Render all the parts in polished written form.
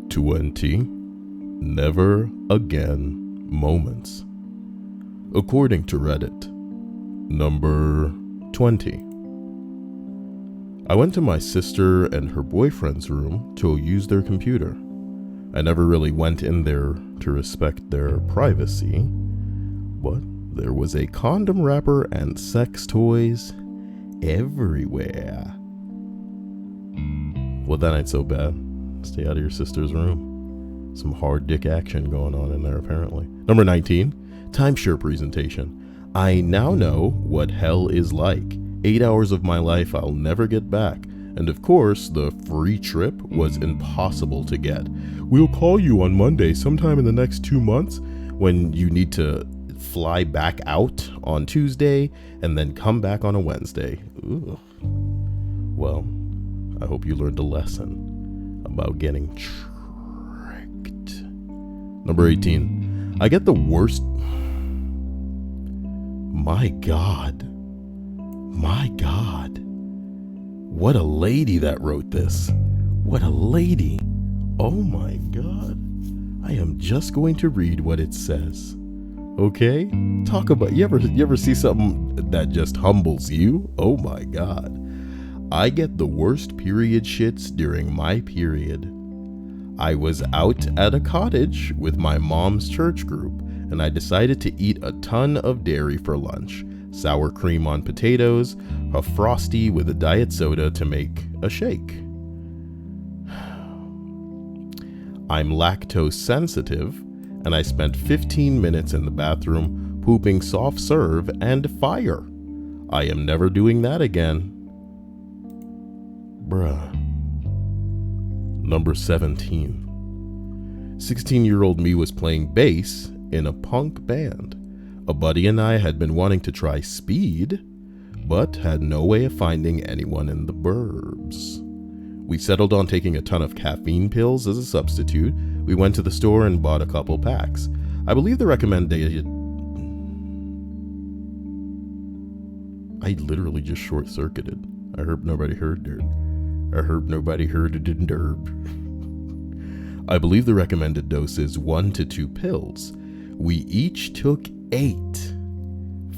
20 Never Again Moments. According to Reddit, number 20. I went to my sister and her boyfriend's room to use their computer. I never really went in there to respect their privacy, but there was a condom wrapper and sex toys everywhere. Well, that ain't so bad. Stay out of your sister's room. Some hard dick action going on in there, apparently. Number 19, timeshare presentation. I now know what hell is like. 8 hours of my life I'll never get back. And of course, the free trip was impossible to get. We'll call you on Monday sometime in the next 2 months when you need to fly back out on Tuesday and then come back on a Wednesday. Ugh. Well, I hope you learned a lesson about getting tricked. Number 18. I get the worst. My God. What a lady that wrote this. What a lady. Oh my God. I am just going to read what it says. Okay? Talk about, you ever see something that just humbles you? Oh my God. I get the worst period shits during my period. I was out at a cottage with my mom's church group, and I decided to eat a ton of dairy for lunch. Sour cream on potatoes, a Frosty with a diet soda to make a shake. I'm lactose sensitive, and I spent 15 minutes in the bathroom pooping soft serve and fire. I am never doing that again. Bruh. Number 17. 16-year-old me was playing bass in a punk band. A buddy and I had been wanting to try speed, but had no way of finding anyone in the burbs. We settled on taking a ton of caffeine pills as a substitute. We went to the store and bought a couple packs. I believe the recommended. I literally just short-circuited. I hope nobody heard it. I believe the recommended dose is 1 to 2 pills. We each took 8.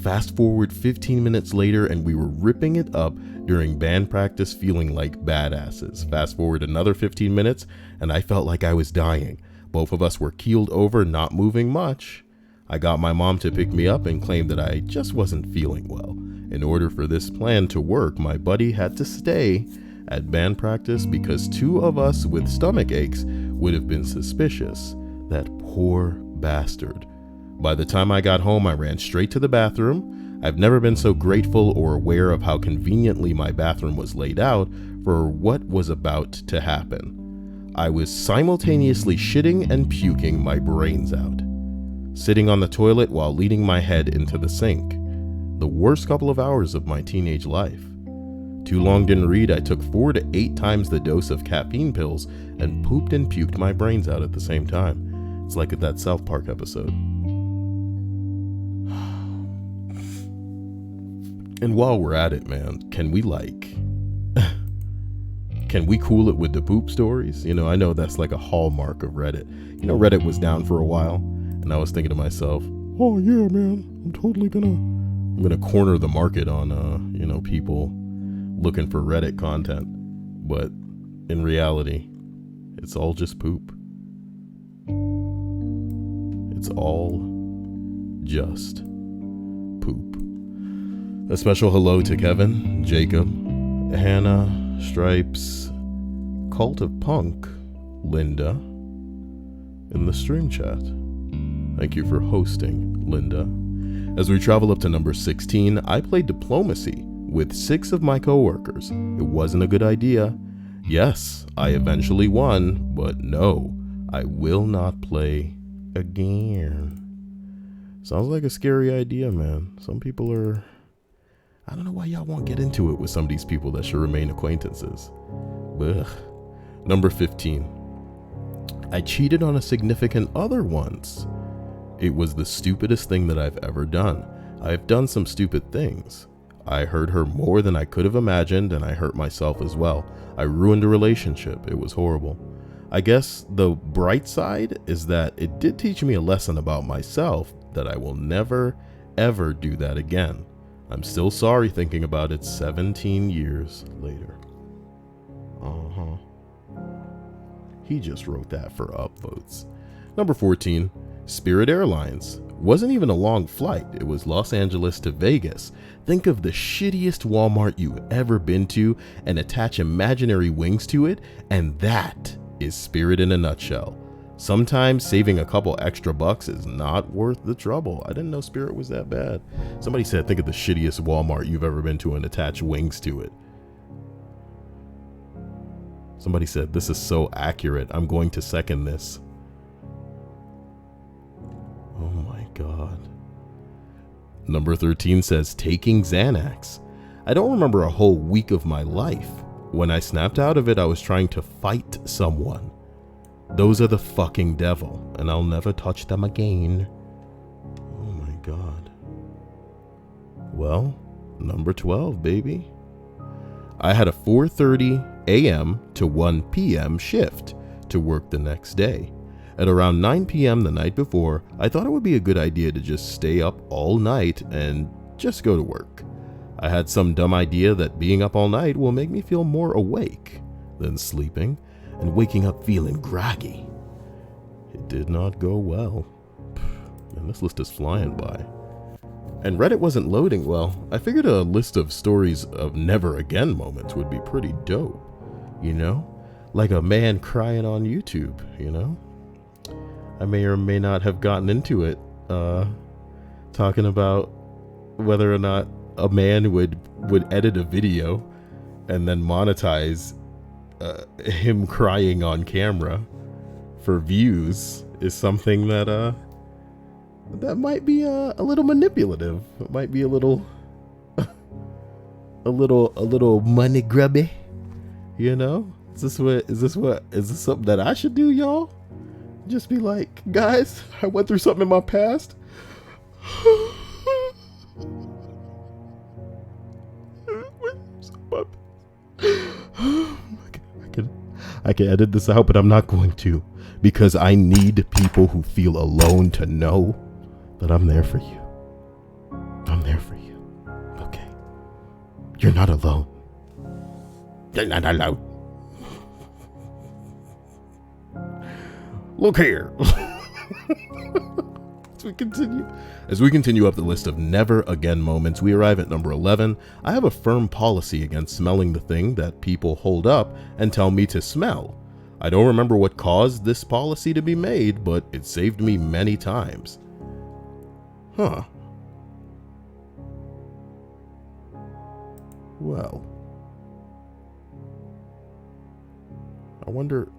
Fast forward 15 minutes later and we were ripping it up during band practice, feeling like badasses. Fast forward another 15 minutes and I felt like I was dying. Both of us were keeled over, not moving much. I got my mom to pick me up and claimed that I just wasn't feeling well. In order for this plan to work, my buddy had to stay at band practice because 2 of us with stomach aches would have been suspicious. That poor bastard. By the time I got home, I ran straight to the bathroom. I've never been so grateful or aware of how conveniently my bathroom was laid out for what was about to happen. I was simultaneously shitting and puking my brains out, sitting on the toilet while leaning my head into the sink. The worst couple of hours of my teenage life. Too long didn't read, I took 4 to 8 times the dose of caffeine pills and pooped and puked my brains out at the same time. It's like that South Park episode. And while we're at it, man, can we cool it with the poop stories? You know, I know that's like a hallmark of Reddit. You know, Reddit was down for a while, and I was thinking to myself, oh yeah, man, I'm gonna corner the market on, people looking for Reddit content. But in reality, it's all just poop. It's all just poop. A special hello to Kevin, Jacob, Hannah, Stripes, Cult of Punk, Linda, in the stream chat. Thank you for hosting, Linda. As we travel up to number 16, I played diplomacy with 6 of my coworkers. It wasn't a good idea. Yes, I eventually won, but no, I will not play again. Sounds like a scary idea, man. Some people are... I don't know why y'all won't get into it with some of these people that should remain acquaintances. Ugh. Number 15. I cheated on a significant other once. It was the stupidest thing that I've ever done. I've done some stupid things. I hurt her more than I could have imagined, and I hurt myself as well. I ruined a relationship. It was horrible. I guess the bright side is that it did teach me a lesson about myself that I will never, ever do that again. I'm still sorry thinking about it 17 years later. He just wrote that for upvotes. Number 14, Spirit Airlines. Wasn't even a long flight. It was Los Angeles to Vegas. Think of the shittiest Walmart you've ever been to and attach imaginary wings to it, and that is Spirit in a nutshell. Sometimes saving a couple extra bucks is not worth the trouble. I didn't know Spirit was that bad. Somebody said, think of the shittiest Walmart you've ever been to and attach wings to it. Somebody said, this is so accurate. I'm going to second this. Oh my God. Number 13 says, taking Xanax. I don't remember a whole week of my life. When I snapped out of it, I was trying to fight someone. Those are the fucking devil, and I'll never touch them again. Oh my God. Well, number 12, baby. I had a 4:30 a.m. to 1 p.m. shift to work the next day. At around 9 p.m. the night before, I thought it would be a good idea to just stay up all night and just go to work. I had some dumb idea that being up all night will make me feel more awake than sleeping and waking up feeling groggy. It did not go well. And this list is flying by. And Reddit wasn't loading well. I figured a list of stories of never again moments would be pretty dope, you know? Like a man crying on YouTube, you know? I may or may not have gotten into it, talking about whether or not a man would edit a video and then monetize him crying on camera for views is something that that might be a little manipulative. It might be a little money grubby, you know? Is this something that I should do, y'all? Just be like, guys, I went through something in my past. I can edit this out, but I'm not going to, because I need people who feel alone to know that I'm there for you. I'm there for you. Okay. You're not alone. You're not alone. Look here. As we continue up the list of never again moments, we arrive at number 11. I have a firm policy against smelling the thing that people hold up and tell me to smell. I don't remember what caused this policy to be made, but it saved me many times. Huh. Well. I wonder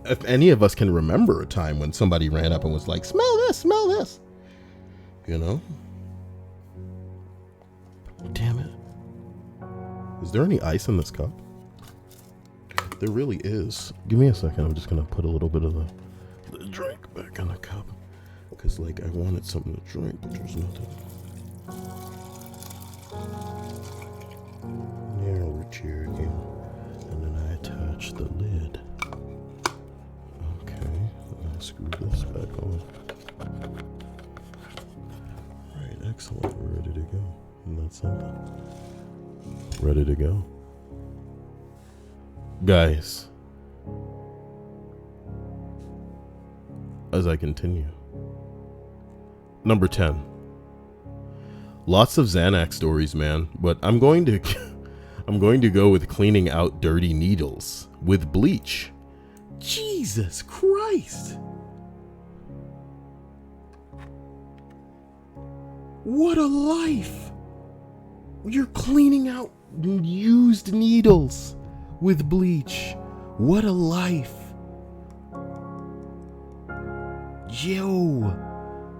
if any of us can remember a time when somebody ran up and was like, smell this, you know? Damn it. Is there any ice in this cup? There really is. Give me a second. I'm just going to put a little bit of the drink back in the cup. Because, like, I wanted something to drink, but there's nothing. There, we're cheering. And then I attach the lid. Screw this back on. Alright, excellent. We're ready to go. And that's something. Ready to go. Guys, as I continue. Number 10. Lots of Xanax stories, man, but I'm going to go with cleaning out dirty needles with bleach. Jesus Christ. What a life! You're cleaning out used needles with bleach. What a life. Yo,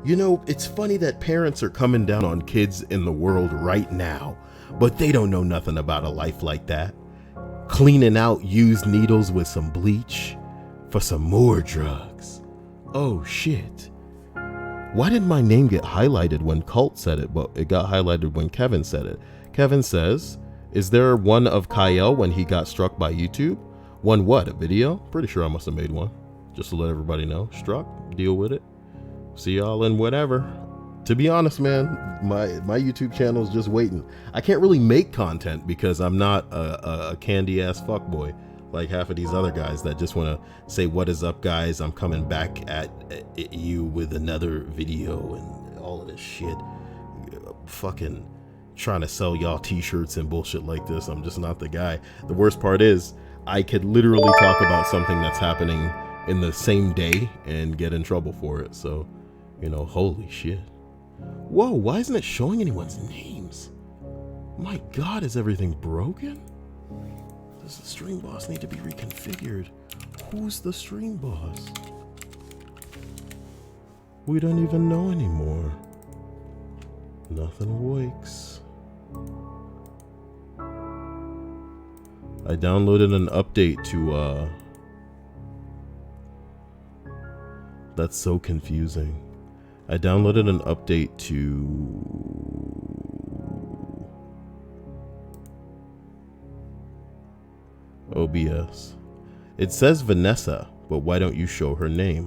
you know, it's funny that parents are coming down on kids in the world right now, but they don't know nothing about a life like that. Cleaning out used needles with some bleach for some more drugs. Oh shit. Why did my name get highlighted when Cult said it, but it got highlighted when Kevin said it? Kevin says, Is there one of Kyle when he got struck by YouTube? One what? A video? Pretty sure I must have made one. Just to let everybody know. Struck. Deal with it. See y'all in whatever. To be honest, man, my YouTube channel is just waiting. I can't really make content because I'm not a candy ass fuckboy like half of these other guys that just want to say, what is up, guys? I'm coming back at you with another video and all of this shit. Fucking trying to sell y'all t-shirts and bullshit like this. I'm just not the guy. The worst part is I could literally talk about something that's happening in the same day and get in trouble for it. So, you know, holy shit. Whoa, why isn't it showing anyone's names? My God, is everything broken? Does the stream boss need to be reconfigured? Who's the stream boss? We don't even know anymore. Nothing wakes. I downloaded an update to, that's so confusing. I downloaded an update to OBS. It says Vanessa, but why don't you show her name?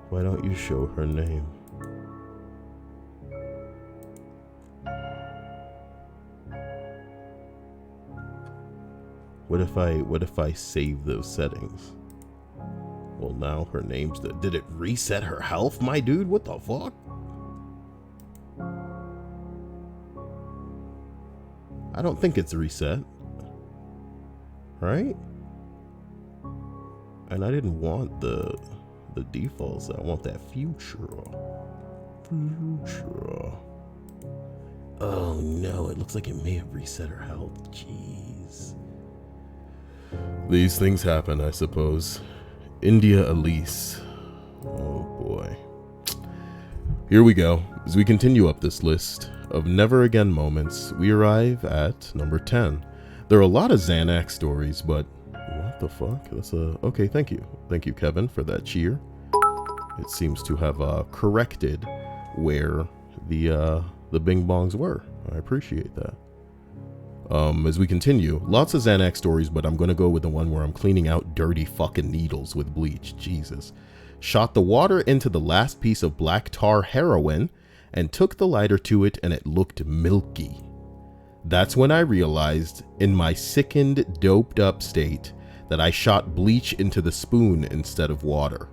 Why don't you show her name? What if I save those settings? Well, now her name's did it reset her health, my dude? What the fuck? I don't think it's reset. Right? And I didn't want the defaults. I want that future. Oh no, it looks like it may have reset her health. Jeez. These things happen, I suppose. India Elise. Oh boy. Here we go. As we continue up this list of never again moments, we arrive at number 10. There are a lot of Xanax stories, but what the fuck? That's okay, thank you. Thank you, Kevin, for that cheer. It seems to have corrected where the bing bongs were. I appreciate that. As we continue, lots of Xanax stories, but I'm going to go with the one where I'm cleaning out dirty fucking needles with bleach. Jesus. Shot the water into the last piece of black tar heroin and took the lighter to it, and it looked milky. That's when I realized, in my sickened, doped up state, that I shot bleach into the spoon instead of water.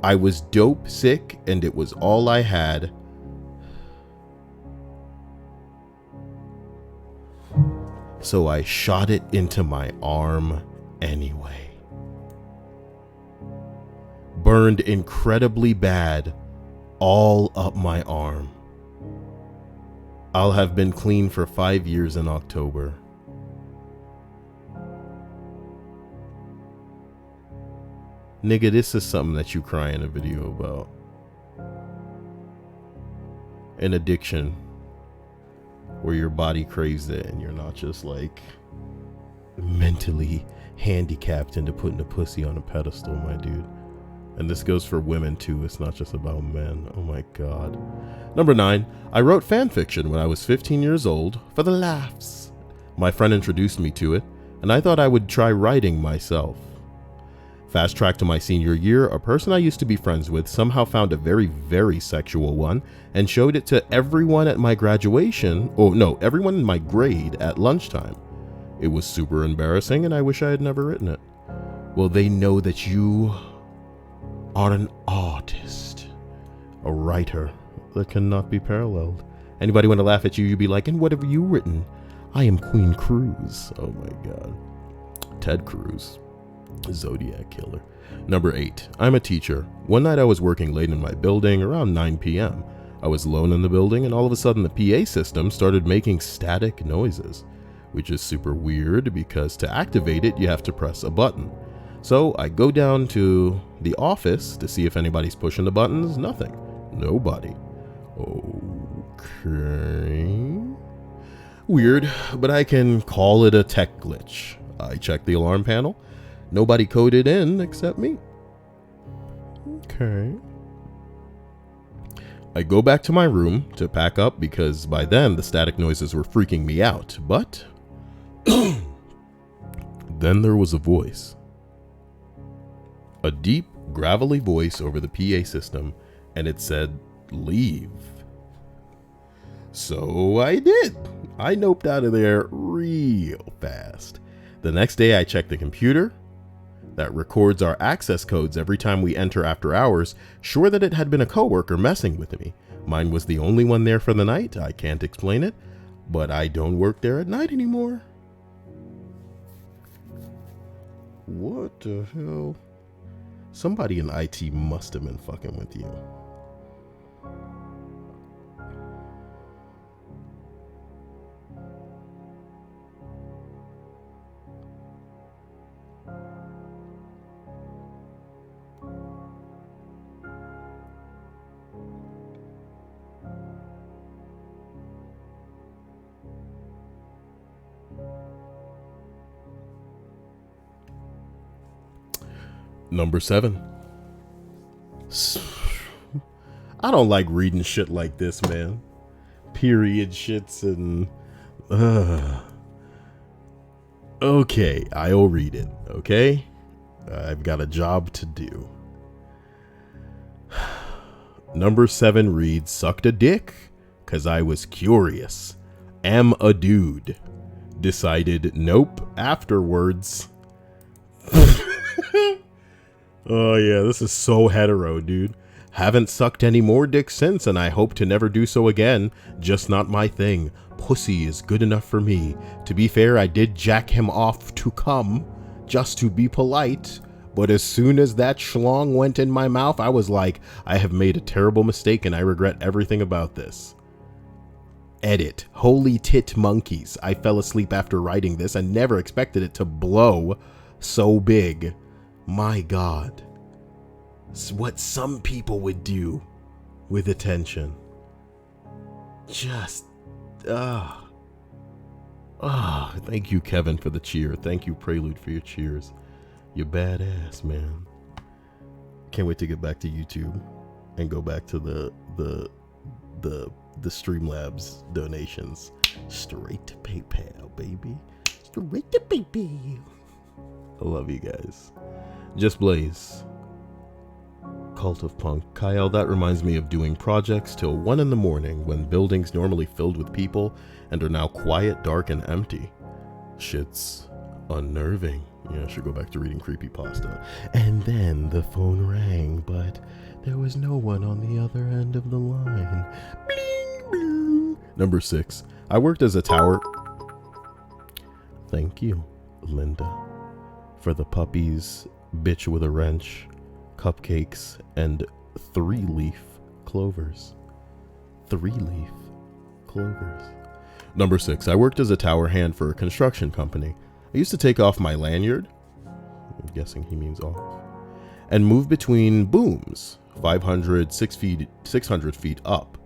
I was dope sick, and it was all I had. So I shot it into my arm anyway. Burned incredibly bad all up my arm. I'll have been clean for 5 years in October. Nigga, this is something that you cry in a video about. An addiction. Where your body craves it and you're not just like mentally handicapped into putting a pussy on a pedestal, my dude. And this goes for women too. It's not just about men. Oh my God. Number 9. I wrote fanfiction when I was 15 years old for the laughs. My friend introduced me to it and I thought I would try writing myself. Fast track to my senior year, a person I used to be friends with somehow found a very, very sexual one and showed it to everyone at my graduation, everyone in my grade at lunchtime. It was super embarrassing and I wish I had never written it. Well, they know that you are an artist, a writer that cannot be paralleled. Anybody want to laugh at you, you'd be like, and what have you written? I am Queen Cruz. Oh my God. Ted Cruz. Zodiac killer. Number 8. I'm a teacher. One night I was working late in my building around 9 p.m. I was alone in the building and all of a sudden the PA system started making static noises, which is super weird because to activate it you have to press a button. So I go down to the office to see if anybody's pushing the buttons. Nothing. Nobody. Okay. Weird, but I can call it a tech glitch. I check the alarm panel. Nobody coded in except me. Okay. I go back to my room to pack up because by then the static noises were freaking me out, but then there was a voice. A deep, gravelly voice over the PA system, and it said, "Leave." So I did. I noped out of there real fast. The next day I checked the computer that records our access codes every time we enter after hours, sure that it had been a coworker messing with me. Mine was the only one there for the night. I can't explain it, but I don't work there at night anymore. What the hell? Somebody in IT must have been fucking with you. Number 7. I don't like reading shit like this, man. Period shits and... Okay, I'll read it, okay? I've got a job to do. Number 7 reads, "Sucked a dick, 'cause I was curious. Am a dude. Decided nope afterwards." Oh yeah, this is so hetero, dude. Haven't sucked any more dick since, and I hope to never do so again. Just not my thing. Pussy is good enough for me. To be fair, I did jack him off to come, just to be polite. But as soon as that schlong went in my mouth, I was like, I have made a terrible mistake and I regret everything about this. Edit. Holy tit monkeys. I fell asleep after writing this and never expected it to blow so big. My God. It's what some people would do with attention. Just, thank you, Kevin, for the cheer. Thank you, Prelude, for your cheers. You're badass, man. Can't wait to get back to YouTube and go back to the Streamlabs donations. Straight to PayPal, baby. Straight to PayPal. I love you guys. Just Blaze. Cult of Punk. Kyle, that reminds me of doing projects till 1 in the morning when buildings normally filled with people and are now quiet, dark, and empty. Shit's unnerving. Yeah, I should go back to reading creepypasta. And then the phone rang, but there was no one on the other end of the line. Bling, bling. Number 6. I worked as a tower. Thank you, Linda, for the puppies, bitch with a wrench, cupcakes, and 3-leaf clovers. 3-leaf clovers. Number 6. I worked as a tower hand for a construction company. I used to take off my lanyard, I'm guessing he means off, and move between booms, 600 feet up.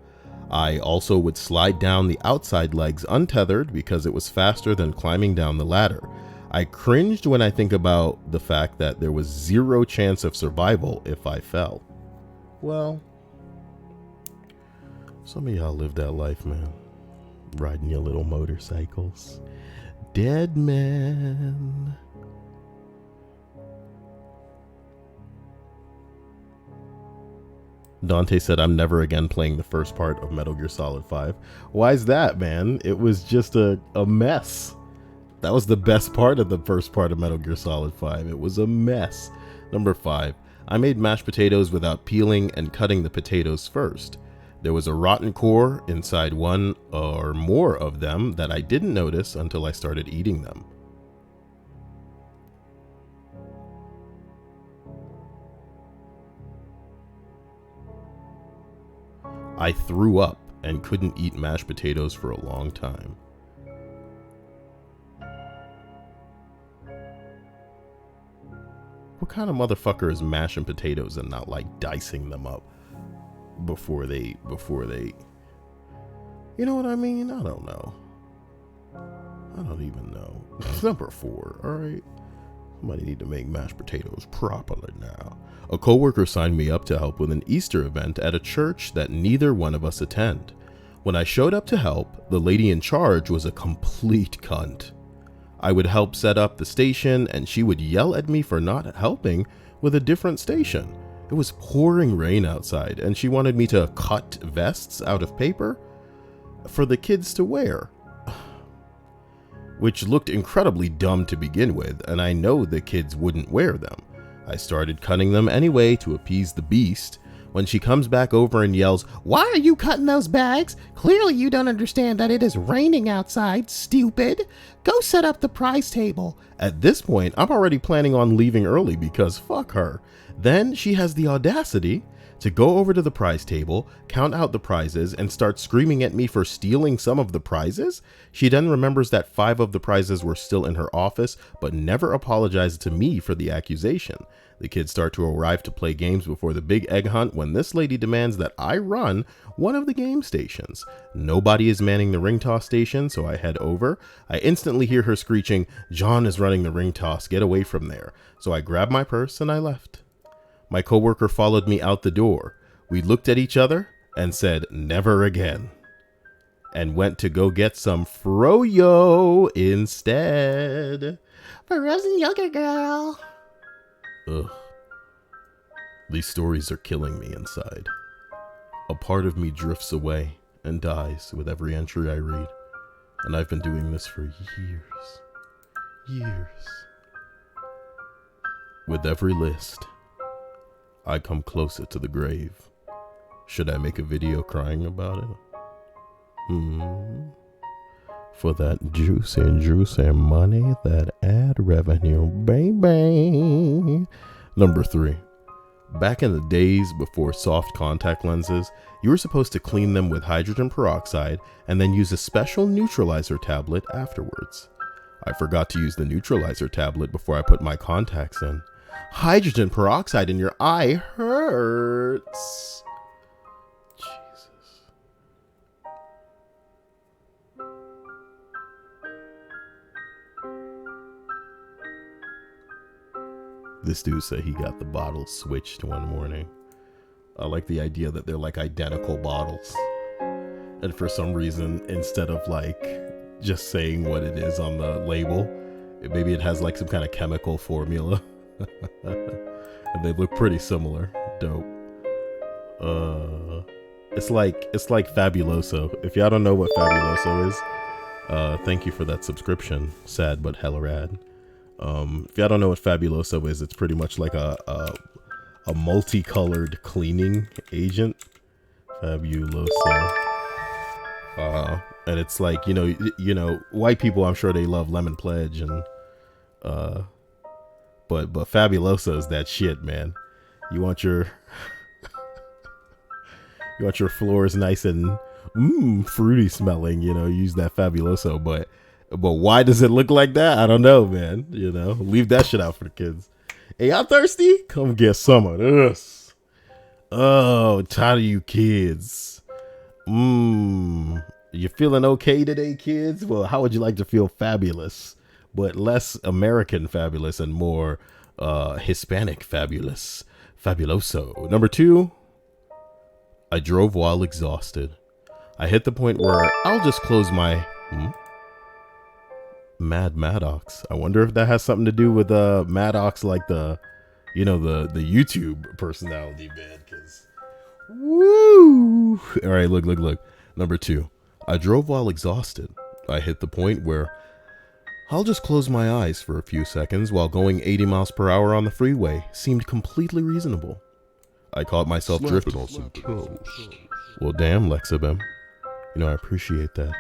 I also would slide down the outside legs untethered because it was faster than climbing down the ladder. I cringed when I think about the fact that there was 0 chance of survival if I fell. Well, some of y'all live that life, man. Riding your little motorcycles. Dead man. Dante said, I'm never again playing the first part of Metal Gear Solid 5. Why is that, man? It was just a mess. That was the best part of the first part of Metal Gear Solid 5. It was a mess. Number 5. I made mashed potatoes without peeling and cutting the potatoes first. There was a rotten core inside one or more of them that I didn't notice until I started eating them. I threw up and couldn't eat mashed potatoes for a long time. What kind of motherfucker is mashing potatoes and not like dicing them up before they, you know what I mean? I don't know. I don't even know. Number 4, all right? Might need to make mashed potatoes properly now. A coworker signed me up to help with an Easter event at a church that neither one of us attend. When I showed up to help, the lady in charge was a complete cunt. I would help set up the station and she would yell at me for not helping with a different station. It was pouring rain outside and she wanted me to cut vests out of paper for the kids to wear, which looked incredibly dumb to begin with, and I know the kids wouldn't wear them. I started cutting them anyway to appease the beast when she comes back over and yells, "Why are you cutting those bags? Clearly you don't understand that it is raining outside, stupid. Go set up the prize table." At this point, I'm already planning on leaving early because fuck her. Then she has the audacity to go over to the prize table, count out the prizes, and start screaming at me for stealing some of the prizes. She then remembers that 5 of the prizes were still in her office, but never apologized to me for the accusation. The kids start to arrive to play games before the big egg hunt when this lady demands that I run one of the game stations. Nobody is manning the ring toss station, so I head over. I instantly hear her screeching, "John is running the ring toss, get away from there." So I grabbed my purse and I left. My coworker followed me out the door. We looked at each other and said, "Never again," and went to go get some froyo instead. Frozen yogurt girl. Ugh. These stories are killing me inside. A part of me drifts away and dies with every entry I read. And I've been doing this for years. Years. With every list, I come closer to the grave. Should I make a video crying about it? For that juicy money, that ad revenue, baby. Number 3. Back in the days before soft contact lenses, you were supposed to clean them with hydrogen peroxide and then use a special neutralizer tablet afterwards. I forgot to use the neutralizer tablet before I put my contacts in. Hydrogen peroxide in your eye hurts. Jesus. This dude said he got the bottles switched one morning. I like the idea that they're like identical bottles. And for some reason, instead of like just saying what it is on the label, maybe it has like some kind of chemical formula. And they look pretty similar. Dope. It's like Fabuloso. If y'all don't know what Fabuloso is, thank you for that subscription. Sad but hella rad. If y'all don't know what Fabuloso is, it's pretty much like a multicolored cleaning agent. Fabuloso. And it's like, you know, white people, I'm sure they love Lemon Pledge and but Fabuloso is that shit, man. You want your floors nice and fruity smelling, you know, use that Fabuloso, but why does it look like that? I don't know, man. You know, leave that shit out for the kids. Hey, y'all thirsty? Come get some of this. Oh, tired of you kids. You feeling okay today, kids? Well, how would you like to feel fabulous, but less American fabulous and more Hispanic fabulous? Fabuloso. Number 2, I drove while exhausted. I hit the point where I'll just close my... Mad Maddox. I wonder if that has something to do with Maddox, like the YouTube personality, man. Cause woo! All right, look. Number 2, I drove while exhausted. I hit the point where I'll just close my eyes for a few seconds while going 80 miles per hour on the freeway seemed completely reasonable. I caught myself drifting on some toast. Well, damn, Lexibim. You know, I appreciate that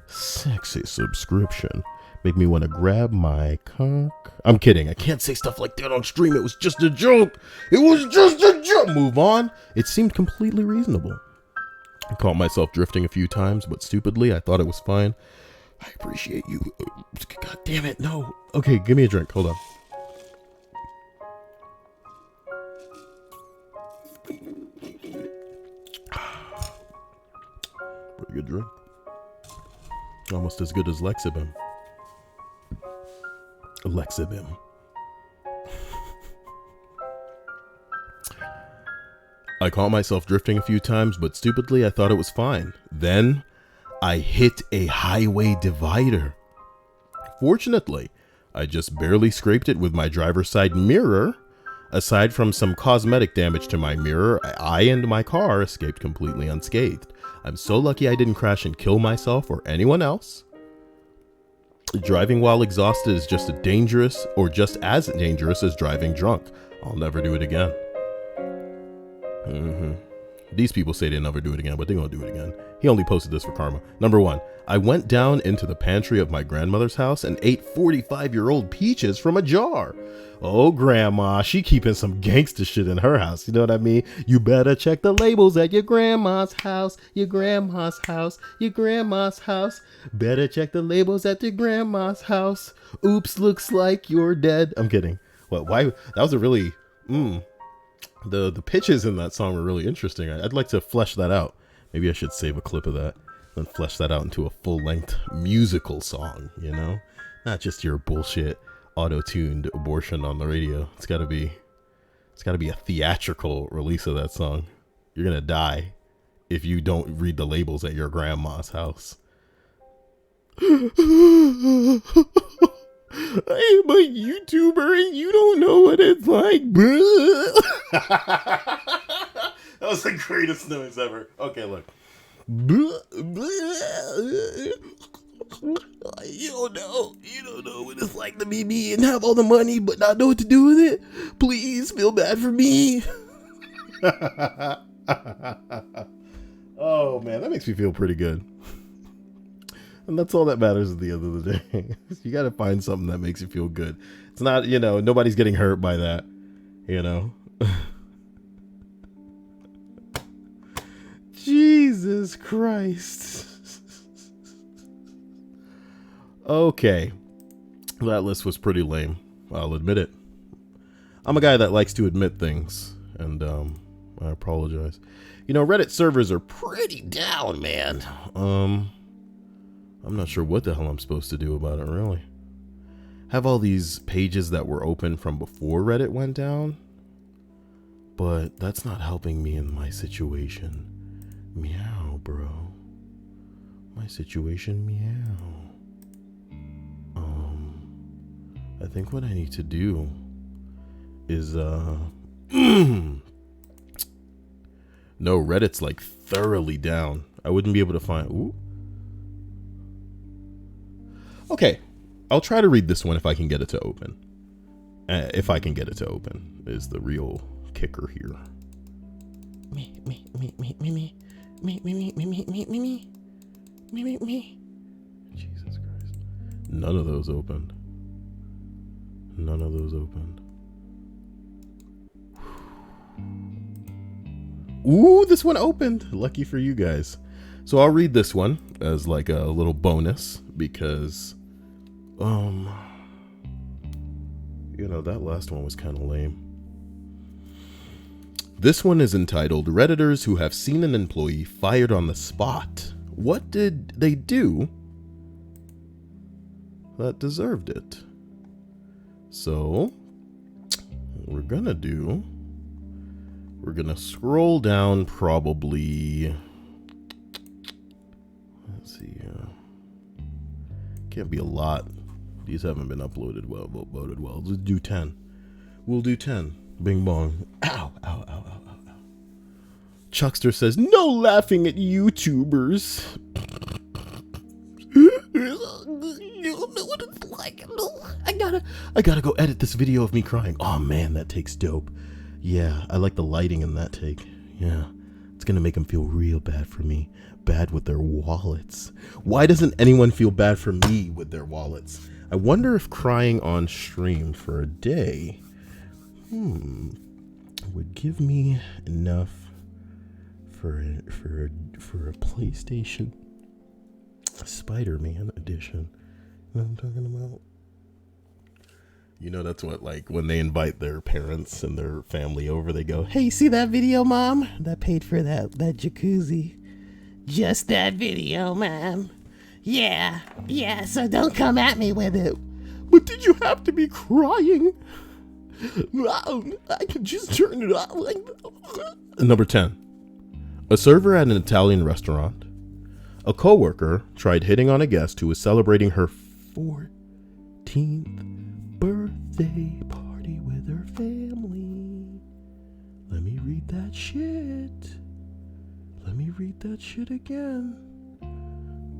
sexy subscription. Make me want to grab my cock. I'm kidding. I can't say stuff like that on stream. It was just a joke. Move on. It seemed completely reasonable. I caught myself drifting a few times, but stupidly, I thought it was fine. I appreciate you. God damn it. No. Okay, give me a drink. Hold on. Pretty good drink. Almost as good as Lexibim. Lexibim. I caught myself drifting a few times, but stupidly I thought it was fine. Then I hit a highway divider. Fortunately, I just barely scraped it with my driver's side mirror. Aside from some cosmetic damage to my mirror, I and my car escaped completely unscathed. I'm so lucky I didn't crash and kill myself or anyone else. Driving while exhausted is just as dangerous as driving drunk. I'll never do it again. These people say they'll never do it again, but they're gonna do it again. He only posted this for karma. Number 1, I went down into the pantry of my grandmother's house and ate 45-year-old peaches from a jar. Oh, grandma, she keeping some gangster shit in her house. You know what I mean? You better check the labels at your grandma's house, your grandma's house, your grandma's house. Better check the labels at your grandma's house. Oops, looks like you're dead. I'm kidding. What? Why? That was a really, the pitches in that song were really interesting. I'd like to flesh that out. Maybe I should save a clip of that and flesh that out into a full-length musical song, you know? Not just your bullshit auto-tuned abortion on the radio. It's gotta be a theatrical release of that song. You're gonna die if you don't read the labels at your grandma's house. I am a YouTuber and you don't know what it's like. That was the greatest noise ever. Okay, look. You don't know what it's like to be me and have all the money but not know what to do with it. Please feel bad for me. Oh man, that makes me feel pretty good. And that's all that matters at the end of the day. You got to find something that makes you feel good. It's not, nobody's getting hurt by that, Jesus Christ. Okay. That list was pretty lame. I'll admit it. I'm a guy that likes to admit things, and I apologize. Reddit servers are pretty down, man. I'm not sure what the hell I'm supposed to do about it, really. Have all these pages that were open from before Reddit went down, but that's not helping me in my situation. Meow, bro. My situation, meow. I think what I need to do is, no, Reddit's like thoroughly down. I wouldn't be able to find, ooh. Okay, I'll try to read this one if I can get it to open. If I can get it to open is the real kicker here. Me. Jesus Christ. None of those opened. Ooh, this one opened. Lucky for you guys. So I'll read this one as like a little bonus because, that last one was kind of lame. This one is entitled Redditors Who Have Seen an Employee Fired on the Spot. What did they do that deserved it? So, what we're gonna scroll down probably, let's see, can't be a lot. These haven't been voted well. Let's do 10. We'll do 10. Bing bong. Ow. Chuckster says, no laughing at YouTubers. You don't know what it's like. I gotta go edit this video of me crying. Oh man, that take's dope. Yeah, I like the lighting in that take. Yeah, it's gonna make them feel real bad for me. Bad with their wallets. Why doesn't anyone feel bad for me with their wallets? I wonder if crying on stream for a day would give me enough for a PlayStation Spider-Man edition. You know what I'm talking about? That's what, like, when they invite their parents and their family over, they go, hey, see that video, Mom? That paid for that jacuzzi. Just that video, Mom. Yeah, so don't come at me with it. But did you have to be crying? I can just turn it off like that. Number 10. A server at an Italian restaurant. A coworker tried hitting on a guest who was celebrating her 14th birthday party with her family. Let me read that shit. Let me read that shit again.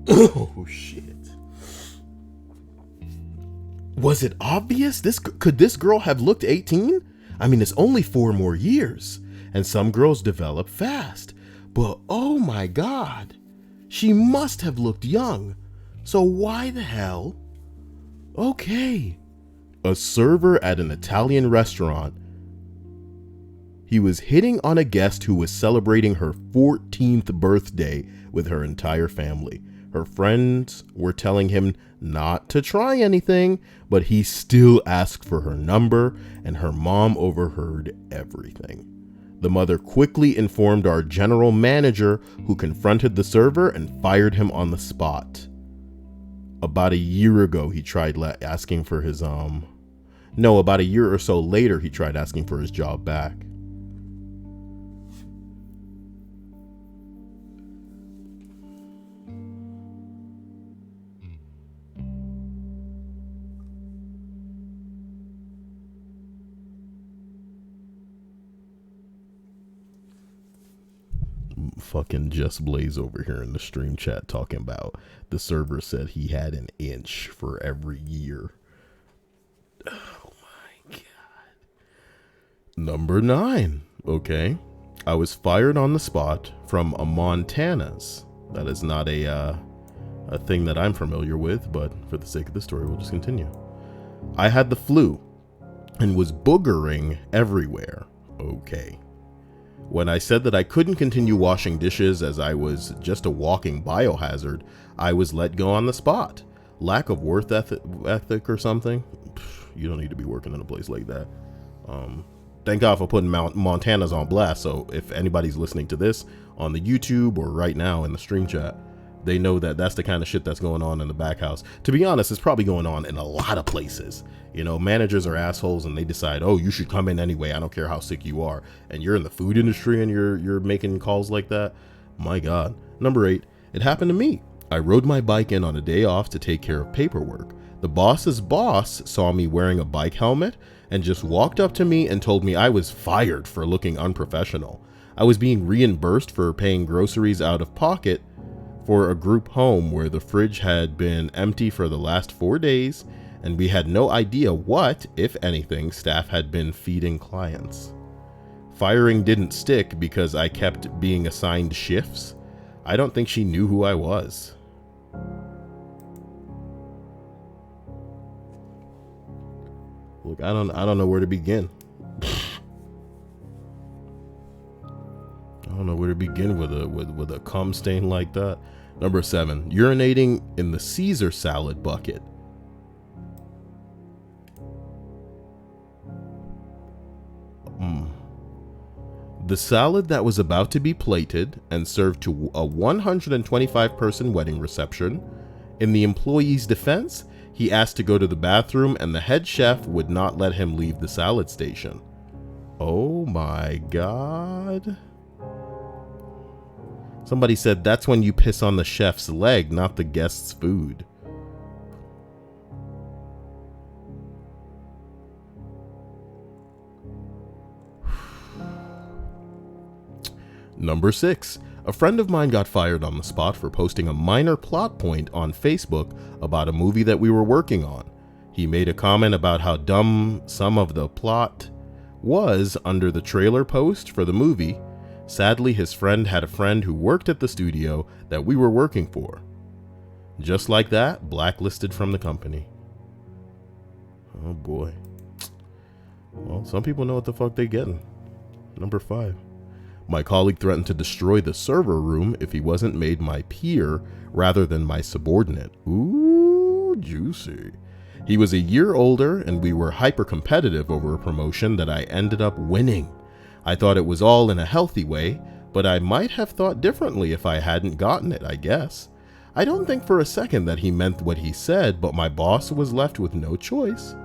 Oh, shit. Was it obvious? Could this girl have looked 18? I mean, it's only 4 more years, and some girls develop fast. But oh my God, she must have looked young. So why the hell? Okay. A server at an Italian restaurant. He was hitting on a guest who was celebrating her 14th birthday with her entire family. Her friends were telling him not to try anything, but he still asked for her number, and her mom overheard everything. The mother quickly informed our general manager, who confronted the server and fired him on the spot. About a year ago, he tried asking for his, about a year or so later, he tried asking for his job back. Fucking Just Blaze over here in the stream chat talking about the server said he had an inch for every year. Oh my God. Number 9. Okay. I was fired on the spot from a Montana's. That is not a thing that I'm familiar with, but for the sake of the story, we'll just continue. I had the flu and was boogering everywhere. Okay. When I said that I couldn't continue washing dishes as I was just a walking biohazard, I was let go on the spot. Lack of work ethic or something? You don't need to be working in a place like that. Thank God for putting Montana's on blast, so if anybody's listening to this on the YouTube or right now in the stream chat, they know that that's the kind of shit that's going on in the back house. To be honest, it's probably going on in a lot of places. You know, managers are assholes and they decide, oh, you should come in anyway. I don't care how sick you are. And you're in the food industry and you're making calls like that. My God. Number 8, it happened to me. I rode my bike in on a day off to take care of paperwork. The boss's boss saw me wearing a bike helmet and just walked up to me and told me I was fired for looking unprofessional. I was being reimbursed for paying groceries out of pocket for a group home where the fridge had been empty for the last 4 days, and we had no idea what, if anything, staff had been feeding clients. Firing didn't stick because I kept being assigned shifts. I don't think she knew who I was. Look, I don't know where to begin. I don't know where to begin with a cum stain like that. Number 7, urinating in the Caesar salad bucket. The salad that was about to be plated and served to a 125-person wedding reception. In the employee's defense, he asked to go to the bathroom and the head chef would not let him leave the salad station. Oh my God. Somebody said that's when you piss on the chef's leg, not the guest's food. Number 6. A friend of mine got fired on the spot for posting a minor plot point on Facebook about a movie that we were working on. He made a comment about how dumb some of the plot was under the trailer post for the movie. Sadly, his friend had a friend who worked at the studio that we were working for. Just like that, blacklisted from the company. Oh boy. Well, some people know what the fuck they getting. Number 5. My colleague threatened to destroy the server room if he wasn't made my peer rather than my subordinate. Ooh, juicy. He was a year older and we were hyper competitive over a promotion that I ended up winning. I thought it was all in a healthy way, but I might have thought differently if I hadn't gotten it, I guess. I don't think for a second that he meant what he said, but my boss was left with no choice.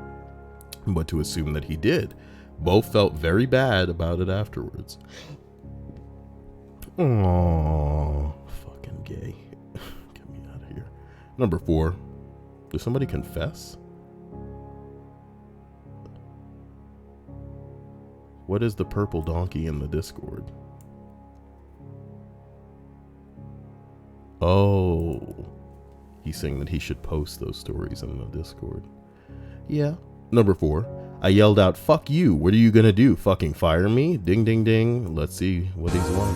but to assume that he did. Both felt very bad about it afterwards. Oh, fucking gay. Get me out of here. Number 4. Did somebody confess? What is the purple donkey in the Discord? Oh, he's saying that he should post those stories in the Discord. Yeah. Number 4. I yelled out, "Fuck you. What are you gonna do? Fucking fire me?" Ding, ding, ding. Let's see what he's won.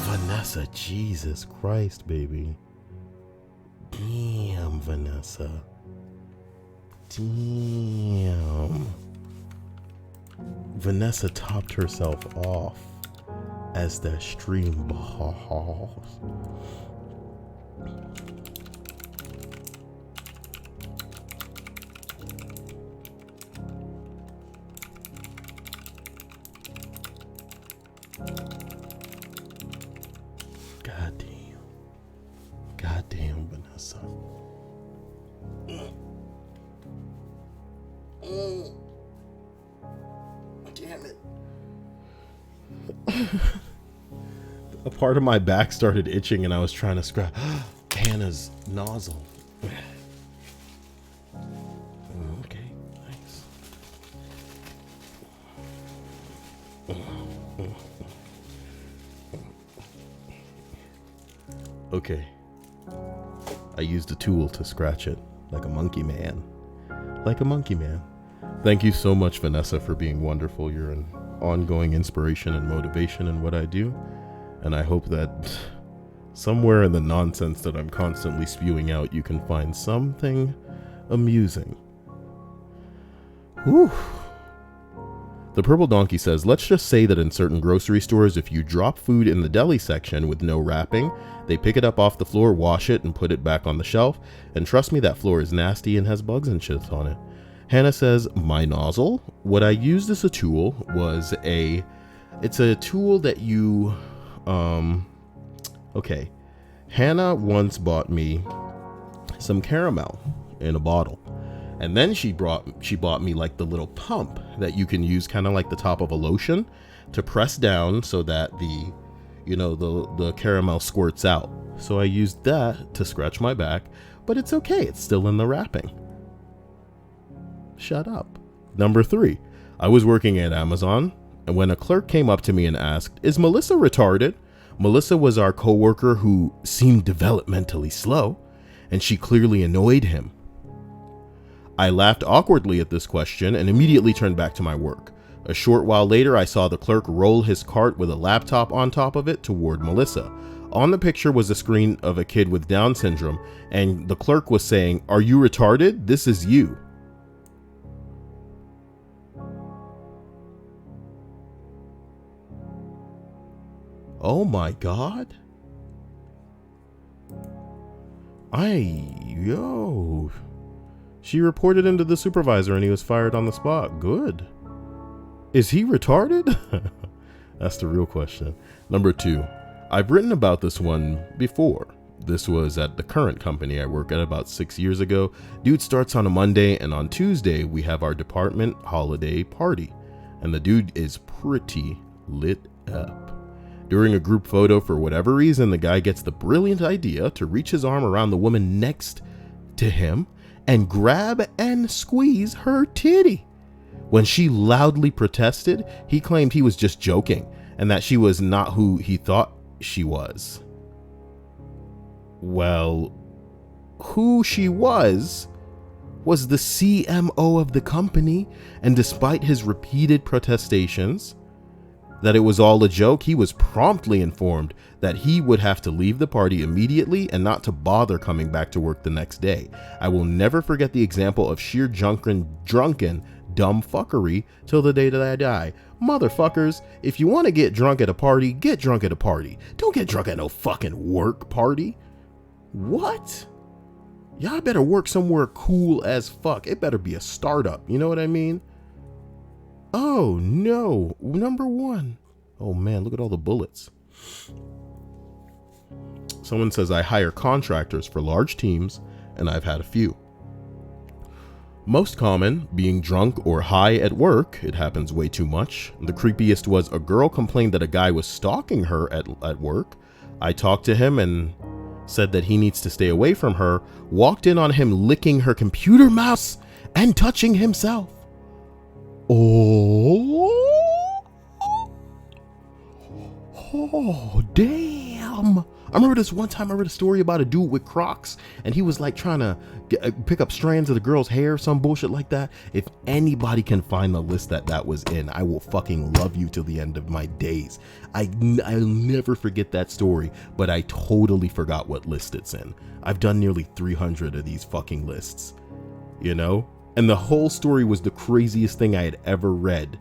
Vanessa, Jesus Christ, baby. Damn, Vanessa. Damn. Vanessa topped herself off as the stream balls. Goddamn, Vanessa. Damn it. A part of my back started itching and I was trying to scratch Hannah's nozzle. Okay, nice. Okay. I used a tool to scratch it like a monkey man. Like a monkey man. Thank you so much, Vanessa, for being wonderful. You're an ongoing inspiration and motivation in what I do. And I hope that somewhere in the nonsense that I'm constantly spewing out, you can find something amusing. Whew. The Purple Donkey says, let's just say that in certain grocery stores, if you drop food in the deli section with no wrapping, they pick it up off the floor, wash it, and put it back on the shelf. And trust me, that floor is nasty and has bugs and shit on it. Hannah says, my nozzle, what I used as a tool was it's a tool that you, okay. Hannah once bought me some caramel in a bottle. And then she bought me like the little pump that you can use kind of like the top of a lotion to press down so that the caramel squirts out. So I used that to scratch my back, but it's okay. It's still in the wrapping. Shut up. Number 3, I was working at Amazon, and when a clerk came up to me and asked, is Melissa retarded? Melissa was our coworker who seemed developmentally slow, and she clearly annoyed him. I laughed awkwardly at this question and immediately turned back to my work. A short while later, I saw the clerk roll his cart with a laptop on top of it toward Melissa. On the picture was a screen of a kid with Down syndrome, and the clerk was saying, "Are you retarded? This is you." Oh my God. She reported him to the supervisor and he was fired on the spot. Good. Is he retarded? That's the real question. Number 2, I've written about this one before. This was at the current company I work at about 6 years ago. Dude starts on a Monday, and on Tuesday we have our department holiday party. And the dude is pretty lit up. During a group photo, for whatever reason, the guy gets the brilliant idea to reach his arm around the woman next to him and grab and squeeze her titty. When she loudly protested, he claimed he was just joking and that she was not who he thought she was. Well, who she was the CMO of the company, and despite his repeated protestations that it was all a joke, he was promptly informed that he would have to leave the party immediately and not to bother coming back to work the next day. I will never forget the example of sheer drunken, dumb fuckery till the day that I die. Motherfuckers, if you want to get drunk at a party, get drunk at a party. Don't get drunk at no fucking work party. What? Y'all better work somewhere cool as fuck. It better be a startup. You know what I mean? Oh no, number 1. Oh man, look at all the bullets. Someone says, I hire contractors for large teams, and I've had a few. Most common, being drunk or high at work. It happens way too much. The creepiest was a girl complained that a guy was stalking her at work. I talked to him and said that he needs to stay away from her, walked in on him licking her computer mouse and touching himself. Oh, damn. I remember this one time I read a story about a dude with Crocs and he was like trying to pick up strands of the girl's hair, some bullshit like that. If anybody can find the list that was in, I will fucking love you till the end of my days. I'll never forget that story, but I totally forgot what list it's in. I've done nearly 300 of these fucking lists, you know? And the whole story was the craziest thing I had ever read.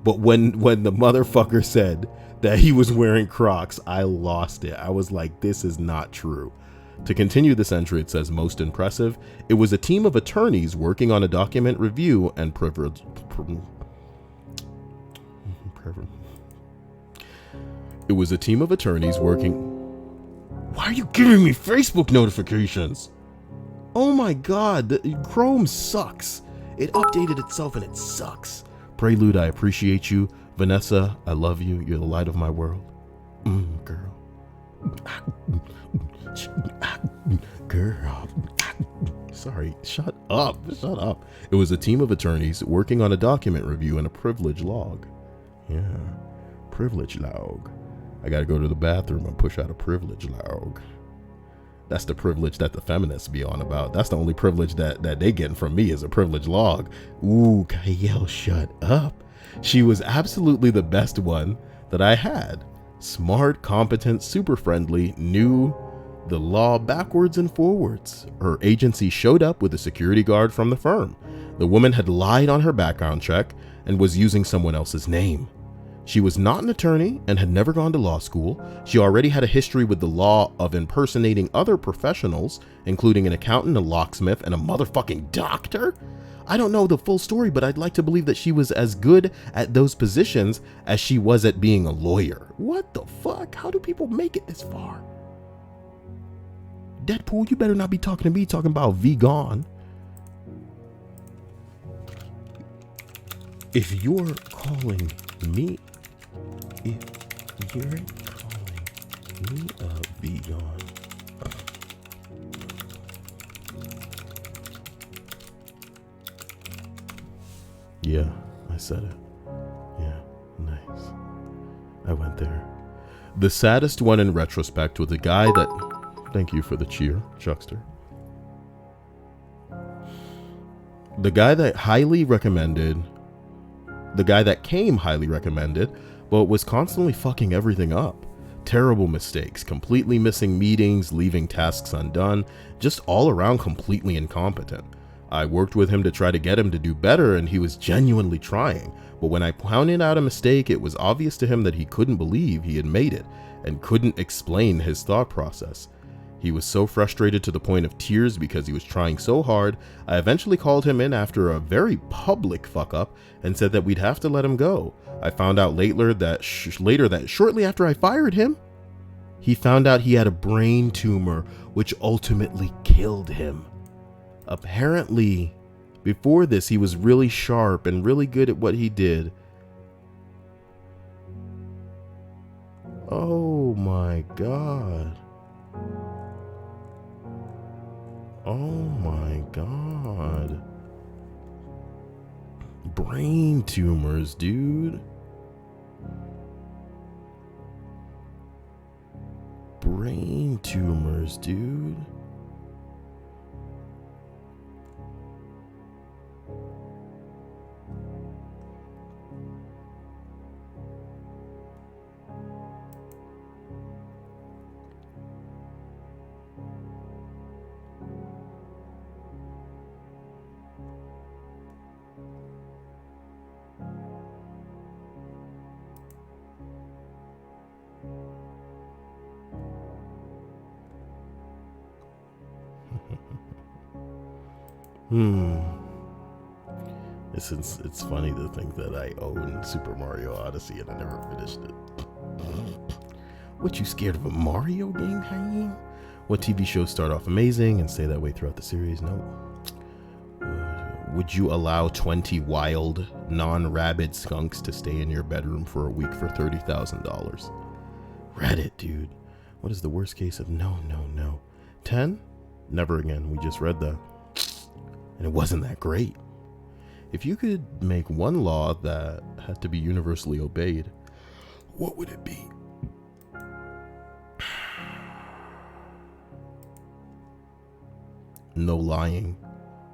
But when the motherfucker said that he was wearing Crocs, I lost it. I was like, this is not true. To continue this entry, it says, most impressive. It was a team of attorneys working on a document review and privilege. It was a team of attorneys working. Why are you giving me Facebook notifications? Oh my God, Chrome sucks. It updated itself and it sucks. Prelude, I appreciate you. Vanessa, I love you. You're the light of my world. Girl. Girl. Sorry, shut up. Shut up. It was a team of attorneys working on a document review and a privilege log. Yeah, privilege log. I gotta go to the bathroom and push out a privilege log. That's the privilege that the feminists be on about. That's the only privilege that they getting from me is a privilege log. Ooh, Kyle, shut up. She was absolutely the best one that I had. Smart, competent, super friendly, knew the law backwards and forwards. Her agency showed up with a security guard from the firm. The woman had lied on her background check and was using someone else's name. She was not an attorney and had never gone to law school. She already had a history with the law of impersonating other professionals, including an accountant, a locksmith, and a motherfucking doctor. I don't know the full story, but I'd like to believe that she was as good at those positions as she was at being a lawyer. What the fuck? How do people make it this far? Deadpool, you better not be talking to me talking about vegan. If you're calling me a vegan, yeah, I said it. Yeah, nice. I went there. The saddest one in retrospect was a guy that, thank you for the cheer, Chuckster. The guy that came highly recommended, but was constantly fucking everything up. Terrible mistakes, completely missing meetings, leaving tasks undone, just all around completely incompetent. I worked with him to try to get him to do better, and he was genuinely trying. But when I pointed out a mistake, it was obvious to him that he couldn't believe he had made it and couldn't explain his thought process. He was so frustrated to the point of tears because he was trying so hard. I eventually called him in after a very public fuck up and said that we'd have to let him go. I found out later that shortly after I fired him, he found out he had a brain tumor, which ultimately killed him. Apparently, before this, he was really sharp and really good at what he did. Oh my God. Oh my God. Brain tumors, dude. Brain tumors, dude. It's funny to think that I own Super Mario Odyssey and I never finished it. What, you scared of a Mario game, Haim? What TV shows start off amazing and stay that way throughout the series? No. Would you allow 20 wild, non-rabid skunks to stay in your bedroom for a week for $30,000? Reddit, dude. What is the worst case of no? 10? Never again. We just read that. And it wasn't that great. If you could make one law that had to be universally obeyed, what would it be? No lying,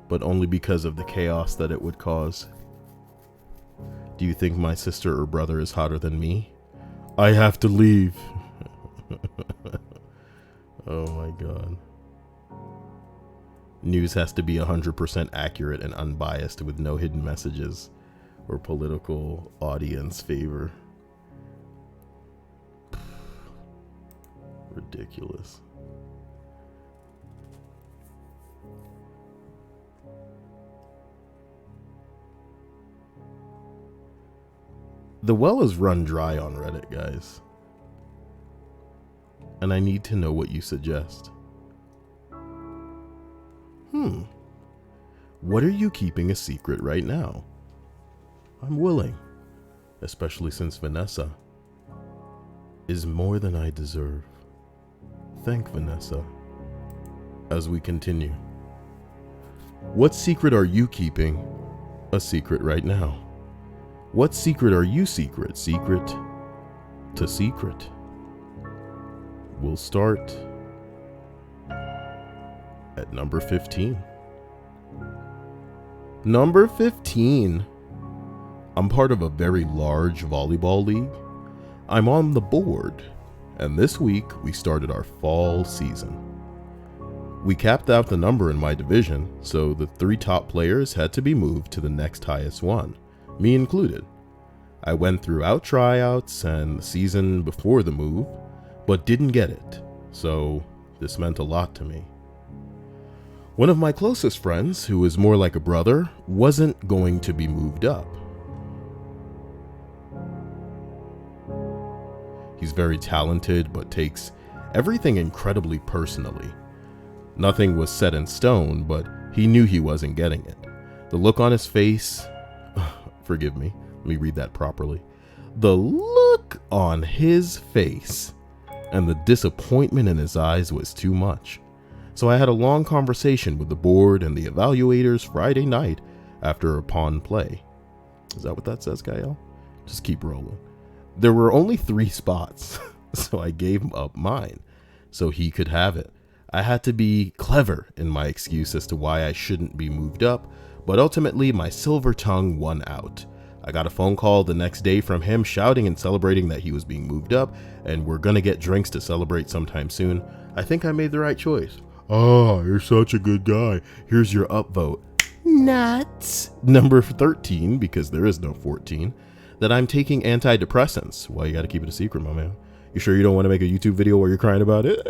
but only because of the chaos that it would cause. Do you think my sister or brother is hotter than me? I have to leave. Oh my god. News has to be 100% accurate and unbiased with no hidden messages or political audience favor. Ridiculous. The well is run dry on Reddit, guys. And I need to know what you suggest. What are you keeping a secret right now? I'm willing, especially since Vanessa is more than I deserve. Thank Vanessa. As we continue. What secret are you keeping a secret right now? What secret are you secret to secret? We'll start at number 15. Number 15. I'm part of a very large volleyball league. I'm on the board, and this week we started our fall season. We capped out the number in my division, so the 3 top players had to be moved to the next highest one, me included. I went throughout tryouts and the season before the move, but didn't get it, so this meant a lot to me. One of my closest friends, who is more like a brother, wasn't going to be moved up. He's very talented, but takes everything incredibly personally. Nothing was set in stone, but he knew he wasn't getting it. The look on his face, forgive me, let me read that properly. The look on his face and the disappointment in his eyes was too much. So I had a long conversation with the board and the evaluators Friday night after a pawn play. Is that what that says, Gael? Just keep rolling. There were only 3 spots, so I gave up mine so he could have it. I had to be clever in my excuse as to why I shouldn't be moved up, but ultimately my silver tongue won out. I got a phone call the next day from him shouting and celebrating that he was being moved up, and we're gonna get drinks to celebrate sometime soon. I think I made the right choice. Oh, you're such a good guy. Here's your upvote. Nuts. Number 13, because there is no 14, that I'm taking antidepressants. Well, you gotta keep it a secret, my man. You sure you don't want to make a YouTube video where you're crying about it?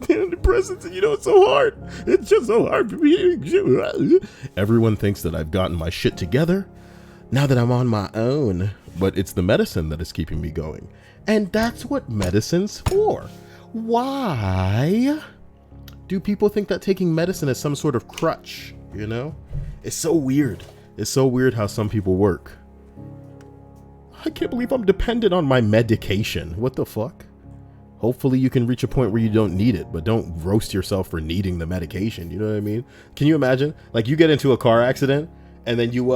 Antidepressants, you know, it's so hard. It's just so hard for me. Everyone thinks that I've gotten my shit together now that I'm on my own, but it's the medicine that is keeping me going. And that's what medicine's for. Why do people think that taking medicine is some sort of crutch, you know? It's so weird. It's so weird how some people work. I can't believe I'm dependent on my medication. What the fuck? Hopefully you can reach a point where you don't need it, but don't roast yourself for needing the medication. You know what I mean? Can you imagine? Like, you get into a car accident and then you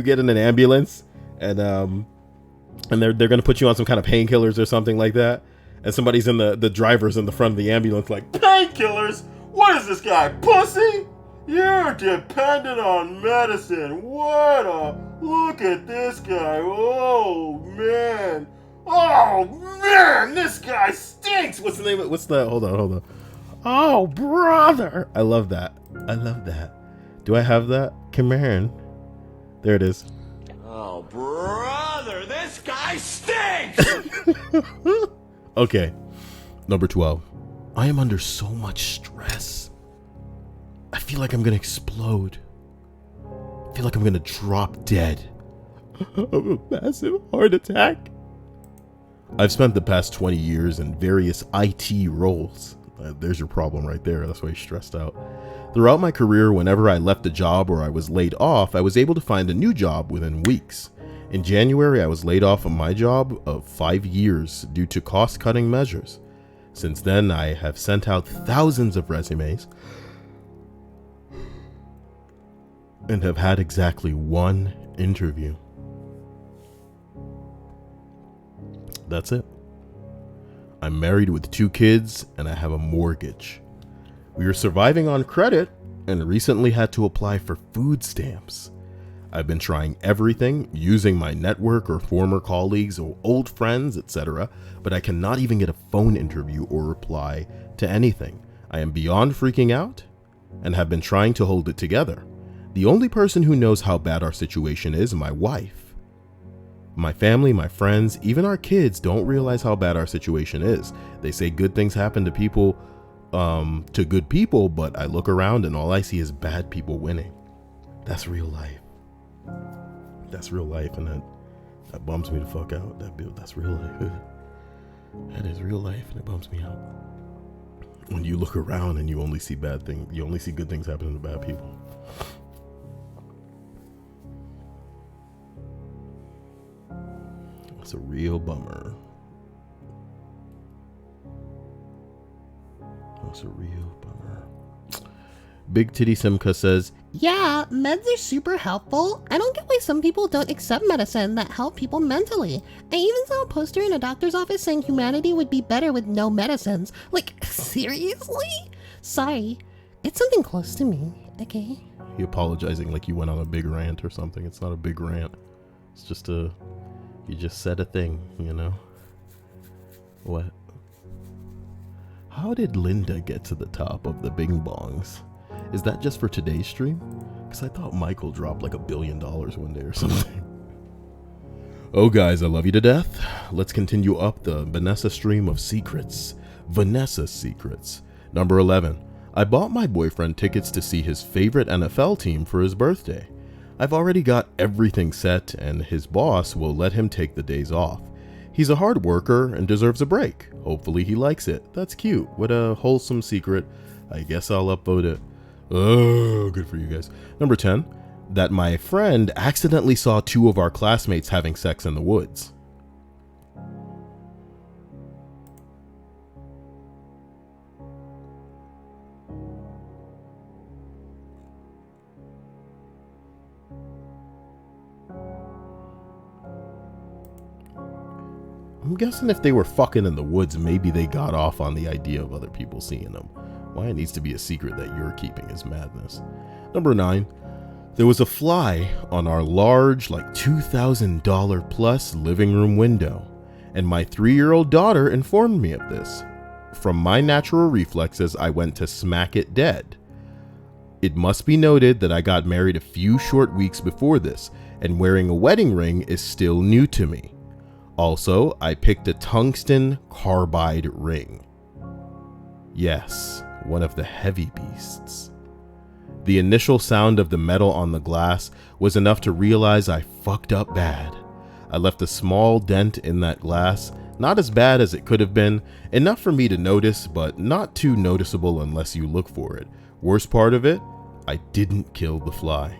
get in an ambulance and they're going to put you on some kind of painkillers or something like that. And somebody's in the driver's in the front of the ambulance like, painkillers? What is this guy, pussy? You're dependent on medicine. Look at this guy. Oh man, this guy stinks. What's the name of, hold on. Oh, brother. I love that. Do I have that? Come here. There it is. Oh, brother, this guy stinks. Okay, number 12. I am under so much stress. I feel like I'm gonna explode. I feel like I'm gonna drop dead of a massive heart attack. I've spent the past 20 years in various IT roles. There's your problem right there. That's why you're stressed out. Throughout my career, whenever I left a job or I was laid off, I was able to find a new job within weeks. In January, I was laid off of my job of 5 years due to cost-cutting measures. Since then, I have sent out thousands of resumes and have had exactly one interview. That's it. I'm married with 2 kids and I have a mortgage. We are surviving on credit and recently had to apply for food stamps. I've been trying everything, using my network or former colleagues or old friends, etc., but I cannot even get a phone interview or reply to anything. I am beyond freaking out and have been trying to hold it together. The only person who knows how bad our situation is my wife. My family, my friends, even our kids don't realize how bad our situation is. They say good things happen to people, to good people, but I look around and all I see is bad people winning. That's real life. That's real life, and that bums me the fuck out. That's real life. That is real life, and it bums me out. When you look around and you only see bad things, you only see good things happening to bad people. It's a real bummer. That's a real bummer. Big Titty Simka says, yeah, meds are super helpful. I don't get why some people don't accept medicine that help people mentally. I even saw a poster in a doctor's office saying humanity would be better with no medicines. Like, seriously? Sorry. It's something close to me, okay? you apologizing like you went on a big rant or something. It's not a big rant. It's just you just said a thing, you know? What? How did Linda get to the top of the Bing Bongs? Is that just for today's stream? Because I thought Michael dropped like $1 billion one day or something. Oh guys, I love you to death. Let's continue up the Vanessa stream of secrets. Vanessa's secrets. Number 11. I bought my boyfriend tickets to see his favorite NFL team for his birthday. I've already got everything set and his boss will let him take the days off. He's a hard worker and deserves a break. Hopefully he likes it. That's cute. What a wholesome secret. I guess I'll upvote it. Oh, good for you guys. Number 10. That my friend accidentally saw 2 of our classmates having sex in the woods. I'm guessing if they were fucking in the woods, maybe they got off on the idea of other people seeing them. Why it needs to be a secret that you're keeping is madness. Number 9. There was a fly on our large, like $2,000 plus living room window, and my 3-year-old daughter informed me of this. From my natural reflexes, I went to smack it dead. It must be noted that I got married a few short weeks before this, and wearing a wedding ring is still new to me. Also, I picked a tungsten carbide ring. Yes, one of the heavy beasts. The initial sound of the metal on the glass was enough to realize I fucked up bad. I left a small dent in that glass, not as bad as it could have been, enough for me to notice, but not too noticeable unless you look for it. Worst part of it, I didn't kill the fly.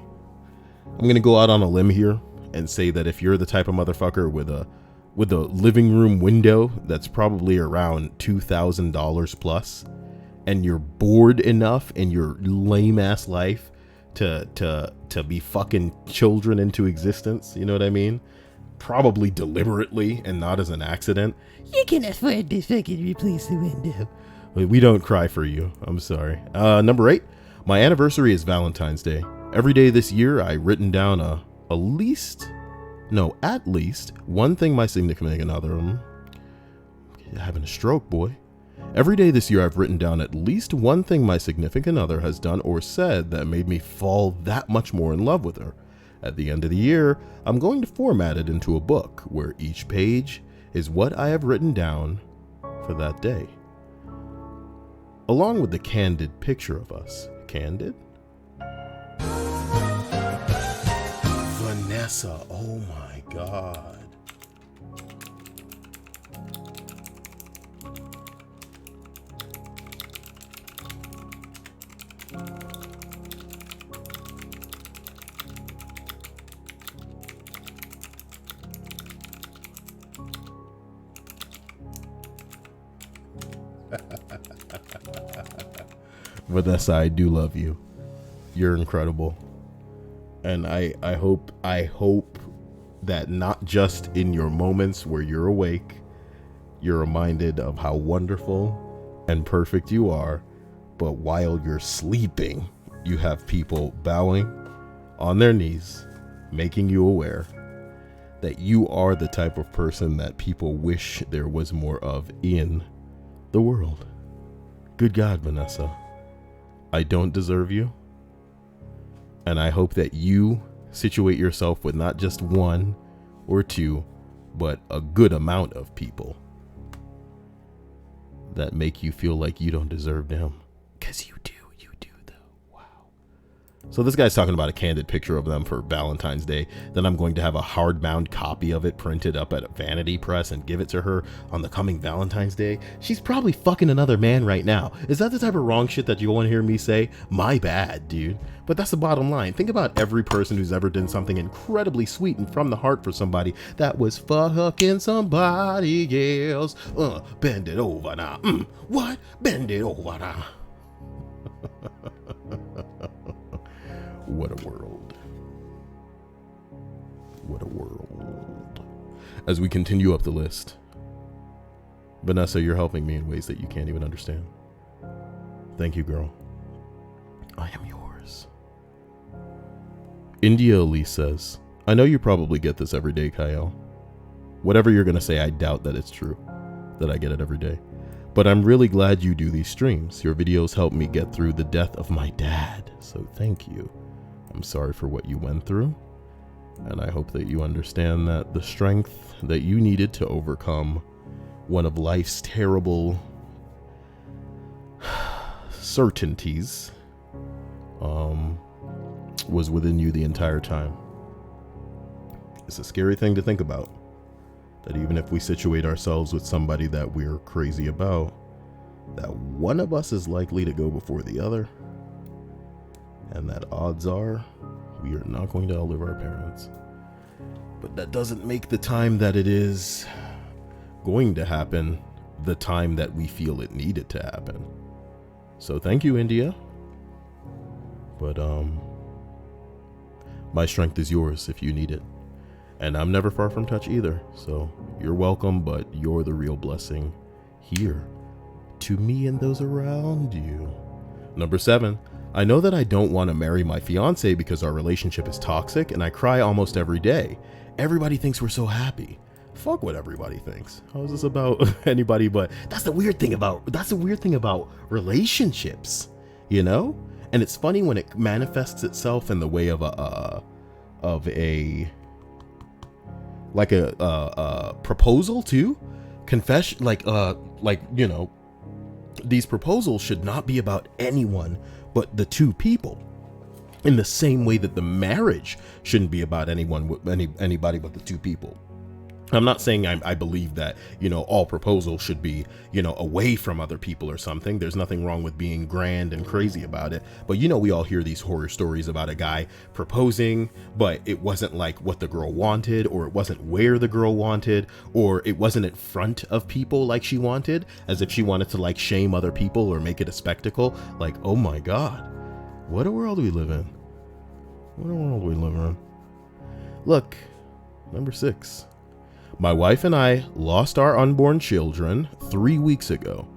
I'm gonna go out on a limb here and say that if you're the type of motherfucker with a living room window that's probably around $2,000 plus, and you're bored enough in your lame ass life to be fucking children into existence, you know what I mean? Probably deliberately and not as an accident. You can afford to fucking replace the window. We don't cry for you. I'm sorry. Number 8. My anniversary is Valentine's Day. Every day this year, I've written down at least one thing my significant other, having a stroke, boy. Every day this year, I've written down at least one thing my significant other has done or said that made me fall that much more in love with her. At the end of the year, I'm going to format it into a book where each page is what I have written down for that day, along with the candid picture of us. Candid? Vanessa, oh my God. Vanessa, I do love you. You're incredible. And I hope that not just in your moments where you're awake, you're reminded of how wonderful and perfect you are, but while you're sleeping, you have people bowing on their knees, making you aware that you are the type of person that people wish there was more of in the world. Good God, Vanessa, I don't deserve you. And I hope that you situate yourself with not just one or two, but a good amount of people that make you feel like you don't deserve them. Because you do though. Wow. So this guy's talking about a candid picture of them for Valentine's Day. Then I'm going to have a hardbound copy of it printed up at a vanity press and give it to her on the coming Valentine's Day. She's probably fucking another man right now. Is that the type of wrong shit that you want to hear me say? My bad, dude. But that's the bottom line. Think about every person who's ever done something incredibly sweet and from the heart for somebody that was fucking somebody else. Bend it over now. What? Bend it over now. What a world. What a world. As we continue up the list, Vanessa, you're helping me in ways that you can't even understand. Thank you, girl. I am yours. India Elise says, I know you probably get this every day, Kyle. Whatever you're going to say, I doubt that it's true, that I get it every day. But I'm really glad you do these streams. Your videos help me get through the death of my dad. So thank you. I'm sorry for what you went through. And I hope that you understand that the strength that you needed to overcome one of life's terrible certainties was within you the entire time. It's a scary thing to think about, that even if we situate ourselves with somebody that we're crazy about, that one of us is likely to go before the other, and that odds are we are not going to outlive our parents. But that doesn't make the time that it is going to happen the time that we feel it needed to happen. So thank you, India. But my strength is yours if you need it. And I'm never far from touch either. So you're welcome, but you're the real blessing here to me and those around you. Number 7, I know that I don't want to marry my fiance because our relationship is toxic and I cry almost every day. Everybody thinks we're so happy. Fuck what everybody thinks. How is this about anybody but? That's the weird thing about relationships, you know? And it's funny when it manifests itself in the way of a proposal too. Confession, you know, these proposals should not be about anyone but the two people. In the same way that the marriage shouldn't be about anybody but the two people. I'm not saying I believe that, you know, all proposals should be, you know, away from other people or something. There's nothing wrong with being grand and crazy about it. But, you know, we all hear these horror stories about a guy proposing, but it wasn't like what the girl wanted, or it wasn't where the girl wanted, or it wasn't in front of people like she wanted, as if she wanted to like shame other people or make it a spectacle. Like, oh my God, what a world we live in. What a world we live in. Look, number 6. My wife and I lost our unborn children 3 weeks ago.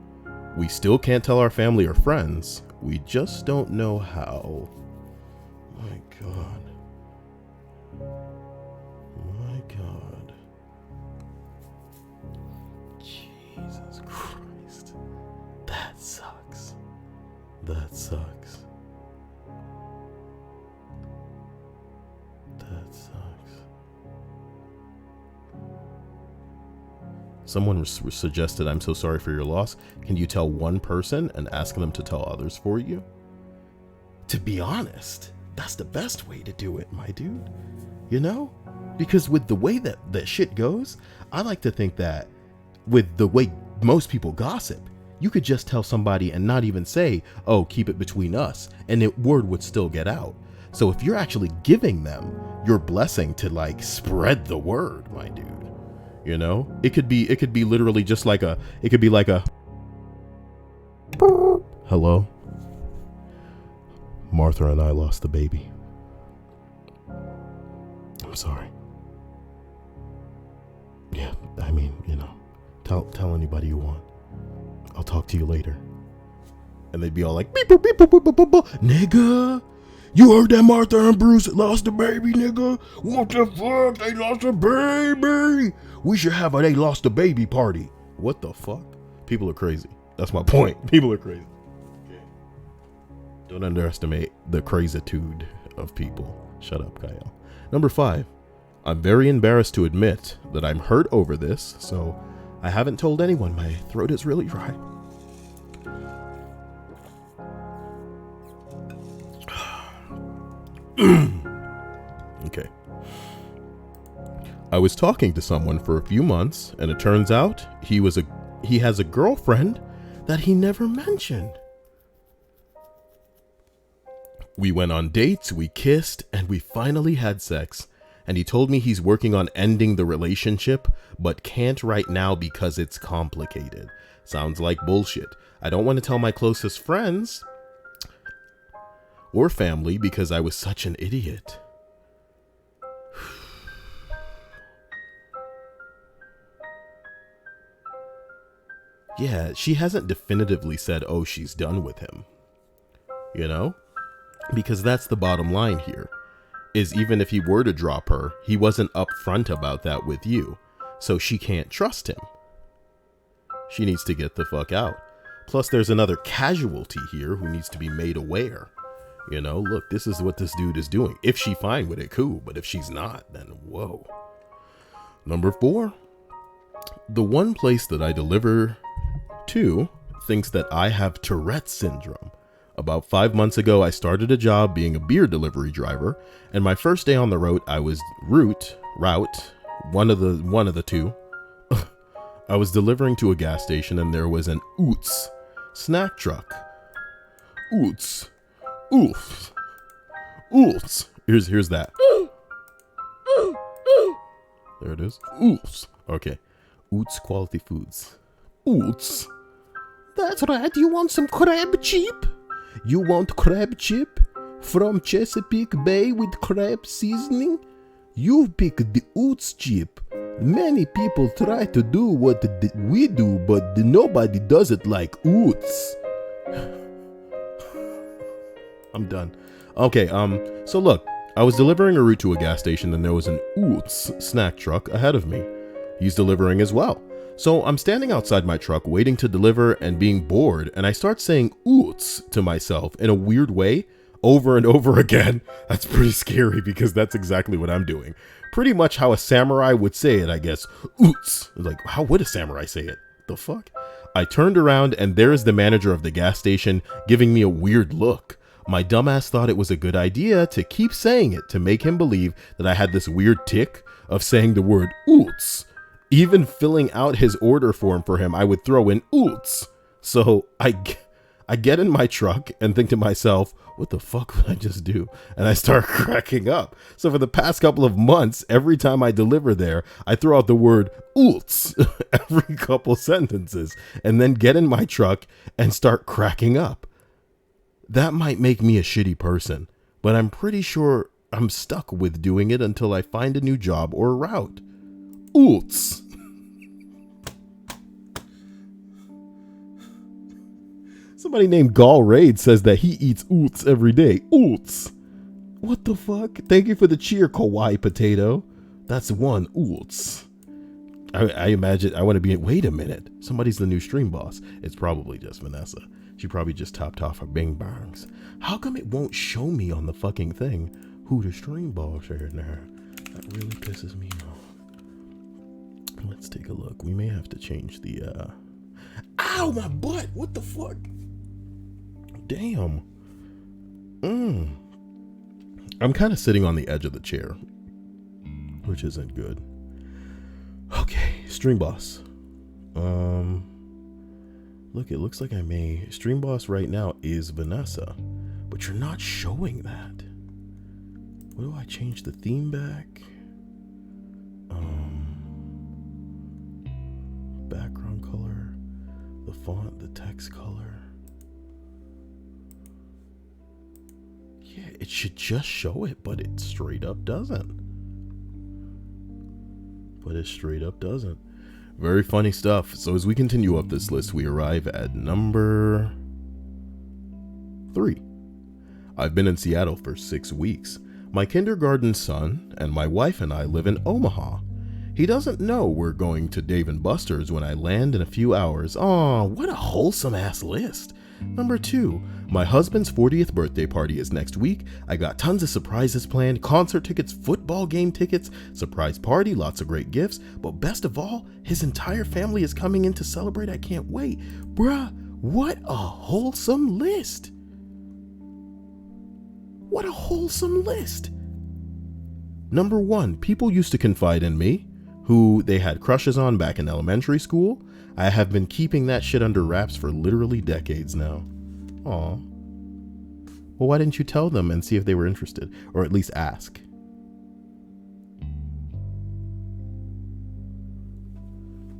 We still can't tell our family or friends. We just don't know how. My God. My God. Jesus Christ. That sucks. That sucks. That sucks. Someone suggested, I'm so sorry for your loss. Can you tell one person and ask them to tell others for you? To be honest, that's the best way to do it, my dude. You know? Because with the way that shit goes, I like to think that with the way most people gossip, you could just tell somebody and not even say, oh, keep it between us, and the word would still get out. So if you're actually giving them your blessing to like spread the word, my dude, you know, it could be literally just like it could be like a hello. Martha and I lost the baby. I'm sorry. Yeah, I mean, tell anybody you want. I'll talk to you later. And they'd be all like, beep, boop, beep, boop, boop, boop, boop, boop. Nigga, you heard that Martha and Bruce lost the baby, nigga? What the fuck? They lost a baby. We should have a they lost the baby party. What the fuck? People are crazy. That's my point. People are crazy. Okay. Don't underestimate the crazitude of people. Shut up, Kyle. Number 5. I'm very embarrassed to admit that I'm hurt over this, so I haven't told anyone. My throat is really dry. Okay. I was talking to someone for a few months, and it turns out he has a girlfriend that he never mentioned. We went on dates, we kissed, and we finally had sex. And he told me he's working on ending the relationship, but can't right now because it's complicated. Sounds like bullshit. I don't want to tell my closest friends or family because I was such an idiot. Yeah, she hasn't definitively said, oh, she's done with him. Because that's the bottom line here. Is even if he were to drop her, he wasn't upfront about that with you. So she can't trust him. She needs to get the fuck out. Plus there's another casualty here who needs to be made aware. Look, this is what this dude is doing. If she's fine with it, cool. But if she's not, then whoa. Number 4. The one place that I deliver to thinks that I have Tourette syndrome. About 5 months ago, I started a job being a beer delivery driver, and my first day on the route, I was route, one of the two. I was delivering to a gas station, and there was an Oops snack truck. Oops, oof, oops. Here's that. There it is. Oops. Okay. Oops Quality Foods. Oops. That's right, you want some crab chip? You want crab chip from Chesapeake Bay with crab seasoning? You picked the Oots chip. Many people try to do what we do, but nobody does it like Oots. I'm done. Okay, so look, I was delivering a route to a gas station and there was an Oots snack truck ahead of me. He's delivering as well. So I'm standing outside my truck waiting to deliver and being bored, and I start saying oots to myself in a weird way over and over again. That's pretty scary because that's exactly what I'm doing. Pretty much how a samurai would say it, I guess. Oots. Like, how would a samurai say it? The fuck? I turned around and there's the manager of the gas station giving me a weird look. My dumbass thought it was a good idea to keep saying it to make him believe that I had this weird tick of saying the word oots. Even filling out his order form for him, I would throw in oots. So I get in my truck and think to myself, what the fuck would I just do? And I start cracking up. So for the past couple of months, every time I deliver there, I throw out the word oots every couple sentences and then get in my truck and start cracking up. That might make me a shitty person, but I'm pretty sure I'm stuck with doing it until I find a new job or route. Oots. Somebody named Gall Raid says that he eats oots every day. Oots. What the fuck? Thank you for the cheer, Kawaii Potato. That's one oots. I imagine I want to be. Wait a minute. Somebody's the new stream boss. It's probably just Vanessa. She probably just topped off her bing bangs. How come it won't show me on the fucking thing who the stream boss is now? That really pisses me off. Let's take a look. We may have to change the ow, my butt. What the fuck? Damn. I'm kind of sitting on the edge of the chair, which isn't good. Okay, stream boss. Look, it looks like I may. Stream boss right now is Vanessa, but you're not showing that. What do I change the theme back? Background color, the font, the text color. Yeah, it should just show it, but it straight up doesn't. Very funny stuff. So as we continue up this list, we arrive at number 3. I've been in Seattle for 6 weeks. My kindergarten son and my wife and I live in Omaha. He doesn't know we're going to Dave & Buster's when I land in a few hours. Aw, what a wholesome ass list. Number 2, my husband's 40th birthday party is next week. I got tons of surprises planned, concert tickets, football game tickets, surprise party, lots of great gifts, but best of all, his entire family is coming in to celebrate. I can't wait. Bruh, what a wholesome list. What a wholesome list. Number 1, people used to confide in me, who they had crushes on back in elementary school. I have been keeping that shit under wraps for literally decades now. Aw. Well, why didn't you tell them and see if they were interested? Or at least ask?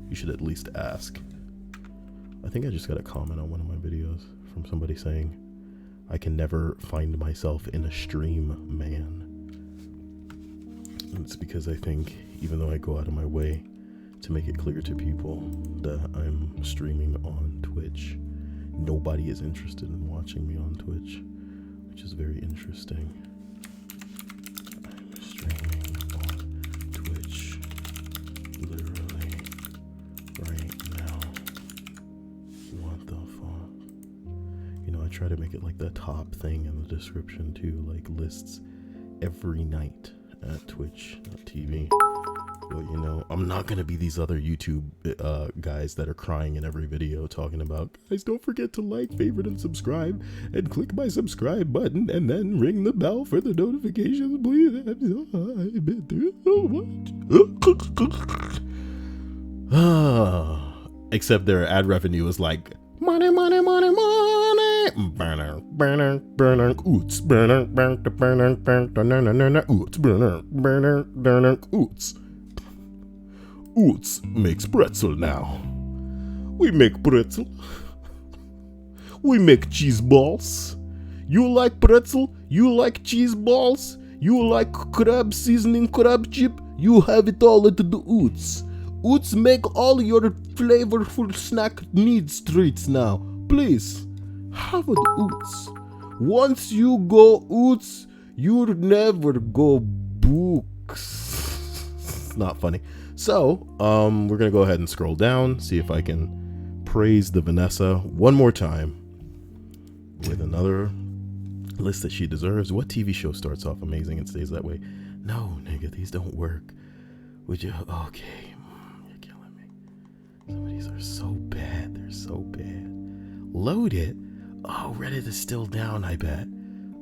You should at least ask. I think I just got a comment on one of my videos from somebody saying, I can never find myself in a stream, man. And it's because I think, even though I go out of my way to make it clear to people that I'm streaming on Twitch, nobody is interested in watching me on Twitch, which is very interesting. I'm streaming on Twitch literally right now. What the fuck? You know, I try to make it like the top thing in the description too, like lists every night at twitch.tv. But you know, I'm not gonna be these other YouTube guys that are crying in every video talking about, guys, don't forget to like, favorite, and subscribe, and click my subscribe button, and then ring the bell for the notifications, please. I've been through so much. Except their ad revenue is like money, money, money, money. Burner, burner, burner, oots, burner, burner, burner, burner, oots, burner, burner, burner, oots. Oots makes pretzel now. We make pretzel. We make cheese balls. You like pretzel? You like cheese balls? You like crab seasoning, crab chip? You have it all at the Oots. Oots make all your flavorful snack needs treats now. Please, have an Oots. Once you go Oots, you never go books. It's not funny. So, we're gonna go ahead and scroll down, see if I can praise the Vanessa one more time with another list that she deserves. What TV show starts off amazing and stays that way? No, nigga, these don't work. Would you? Okay, you're killing me. Some of these are so bad. They're so bad. Load it. Oh, Reddit is still down, I bet.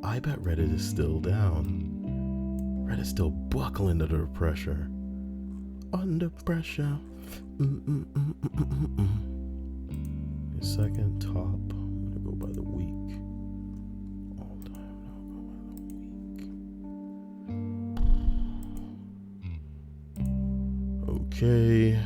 I bet Reddit is still down. Reddit's still buckling under pressure. Under pressure. The second top. I'm gonna go by the week. All time. Now go by the week. Okay.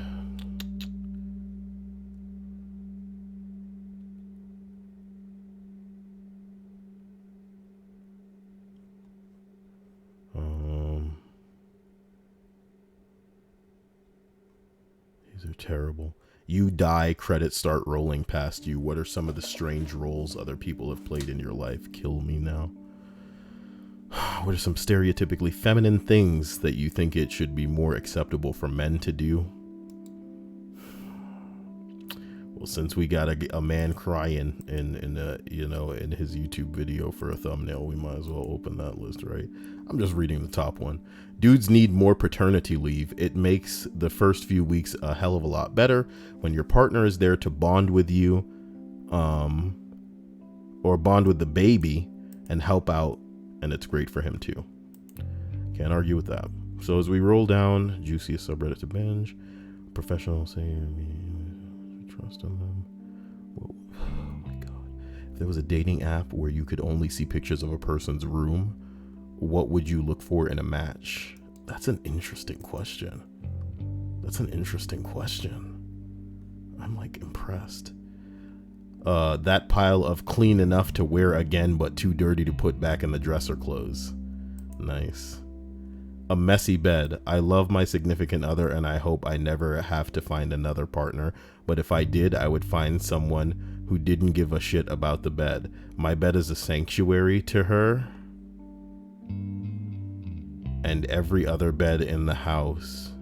These are terrible. You die, credits start rolling past you. What are some of the strange roles other people have played in your life? Kill me now. What are some stereotypically feminine things that you think it should be more acceptable for men to do? Well, since we got a man crying in his YouTube video for a thumbnail, we might as well open that list, right? I'm just reading the top one. Dudes need more paternity leave. It makes the first few weeks a hell of a lot better when your partner is there to bond with you, or bond with the baby and help out, and it's great for him too. Can't argue with that. So as we roll down, juiciest subreddit to binge, professional saying trust in them. Whoa. Oh my god. If there was a dating app where you could only see pictures of a person's room, what would you look for in a match? That's an interesting question. I'm like impressed. That pile of clean enough to wear again but too dirty to put back in the dresser clothes. Nice. A messy bed. I love my significant other and I hope I never have to find another partner, but if I did, I would find someone who didn't give a shit about the bed. My bed is a sanctuary to her and every other bed in the house.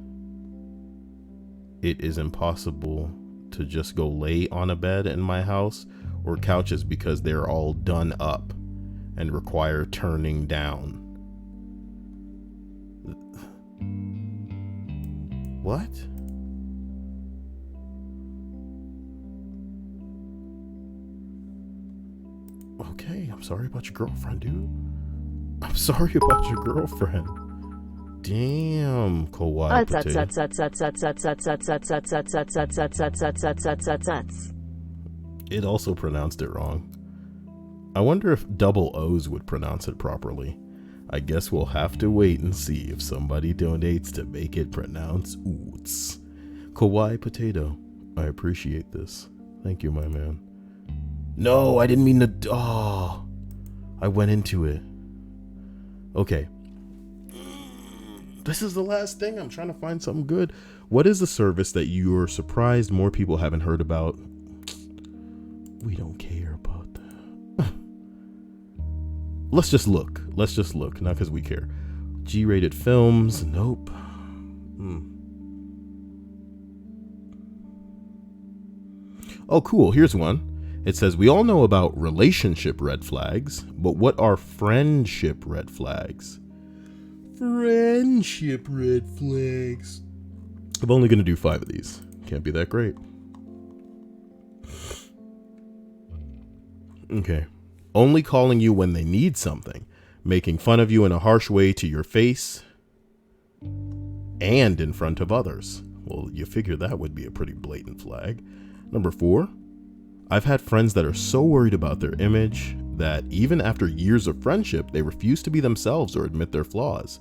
It is impossible to just go lay on a bed in my house or couches because they're all done up and require turning down. What? Okay, I'm sorry about your girlfriend, dude. I'm sorry about your girlfriend. Damn, kawaii potato. It also pronounced it wrong. I wonder if double O's would pronounce it properly. I guess we'll have to wait and see if somebody donates to make it pronounce oots. Kawaii potato, I appreciate this. Thank you, my man. No, I didn't mean to. Oh, I went into it. Okay. This is the last thing. I'm trying to find something good. What is the service that you're surprised more people haven't heard about? We don't care about that. Let's just look. Not because we care. G-rated films. Nope. Oh, cool. Here's one. It says, we all know about relationship red flags, but what are friendship red flags? Friendship red flags. I'm only going to do 5 of these. Can't be that great. Okay. Only calling you when they need something. Making fun of you in a harsh way to your face and in front of others. Well, you figure that would be a pretty blatant flag. Number 4. I've had friends that are so worried about their image that even after years of friendship, they refuse to be themselves or admit their flaws.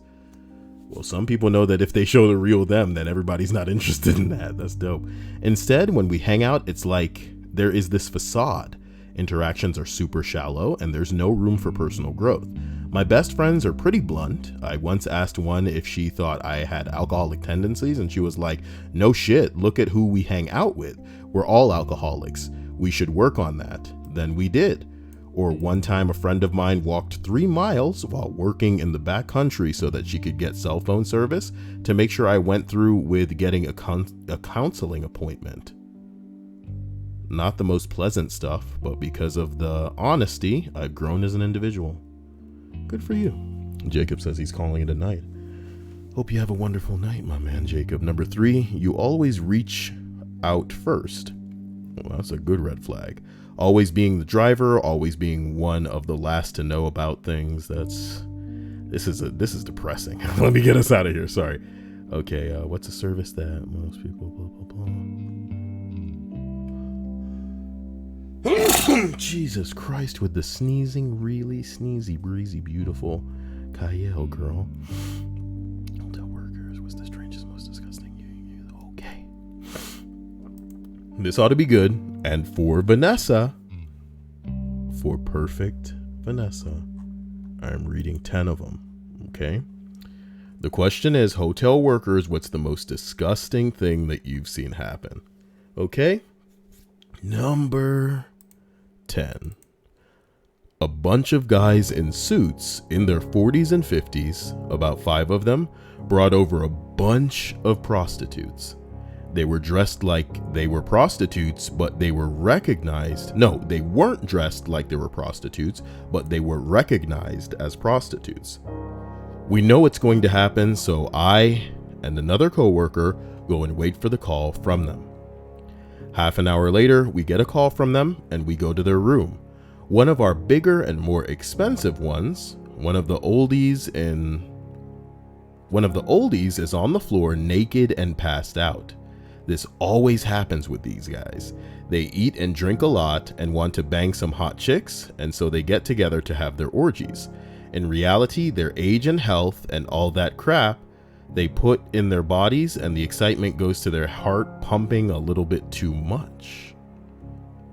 Well, some people know that if they show the real them, then everybody's not interested in that. That's dope. Instead, when we hang out, it's like there is this facade. Interactions are super shallow and there's no room for personal growth. My best friends are pretty blunt. I once asked one if she thought I had alcoholic tendencies and she was like, no shit, look at who we hang out with. We're all alcoholics. We should work on that. Then we did. Or one time a friend of mine walked 3 miles while working in the back country so that she could get cell phone service to make sure I went through with getting a counseling appointment. Not the most pleasant stuff, but because of the honesty, I've grown as an individual. Good for you. Jacob says he's calling it a night. Hope you have a wonderful night, my man, Jacob. Number 3, you always reach out first. Well, that's a good red flag. Always being the driver, always being one of the last to know about things. This is depressing. Let me get us out of here. Sorry. Okay, what's a service that most people blah blah blah. Jesus Christ, with the sneezing, really sneezy, breezy, beautiful Kyle girl. Hotel workers, what's the strangest, most disgusting? Okay. This ought to be good. And for Vanessa, for perfect Vanessa, I'm reading 10 of them. Okay. The question is, hotel workers, what's the most disgusting thing that you've seen happen? Okay. Number 10. A bunch of guys in suits in their 40s and 50s, about 5 of them, brought over a bunch of prostitutes. They were dressed like they were prostitutes, but they were recognized. No, they weren't dressed like they were prostitutes, but they were recognized as prostitutes. We know it's going to happen, so I and another coworker go and wait for the call from them. Half an hour later, we get a call from them and we go to their room. One of our bigger and more expensive ones, one of the oldies is on the floor naked and passed out. This always happens with these guys. They eat and drink a lot and want to bang some hot chicks, and so they get together to have their orgies. In reality, their age and health and all that crap they put in their bodies, and the excitement goes to their heart pumping a little bit too much.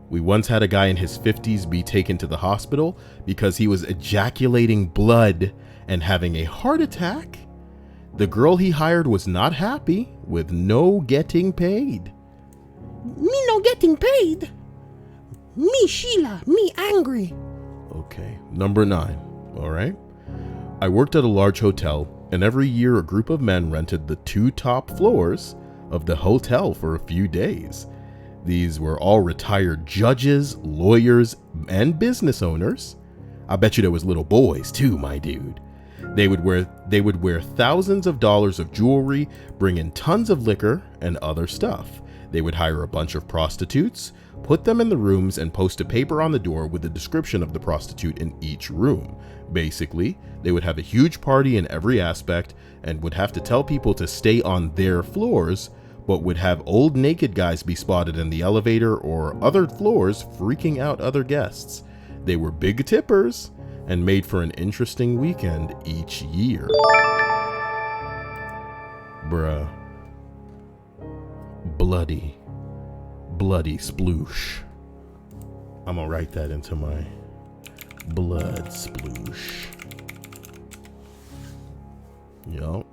We once had a guy in his 50s be taken to the hospital because he was ejaculating blood and having a heart attack. The girl he hired was not happy with no getting paid. Me no getting paid. Me Sheila, me angry. Okay, number 9. All right. I worked at a large hotel, and every year a group of men rented the 2 top floors of the hotel for a few days. These were all retired judges, lawyers, and business owners. I bet you there was little boys too, my dude. They would wear thousands of dollars of jewelry, bring in tons of liquor and other stuff. They would hire a bunch of prostitutes, put them in the rooms, and post a paper on the door with a description of the prostitute in each room. Basically, they would have a huge party in every aspect and would have to tell people to stay on their floors, but would have old naked guys be spotted in the elevator or other floors freaking out other guests. They were big tippers and made for an interesting weekend each year. Bruh. Bloody sploosh. I'm gonna write that into my blood sploosh. Yup.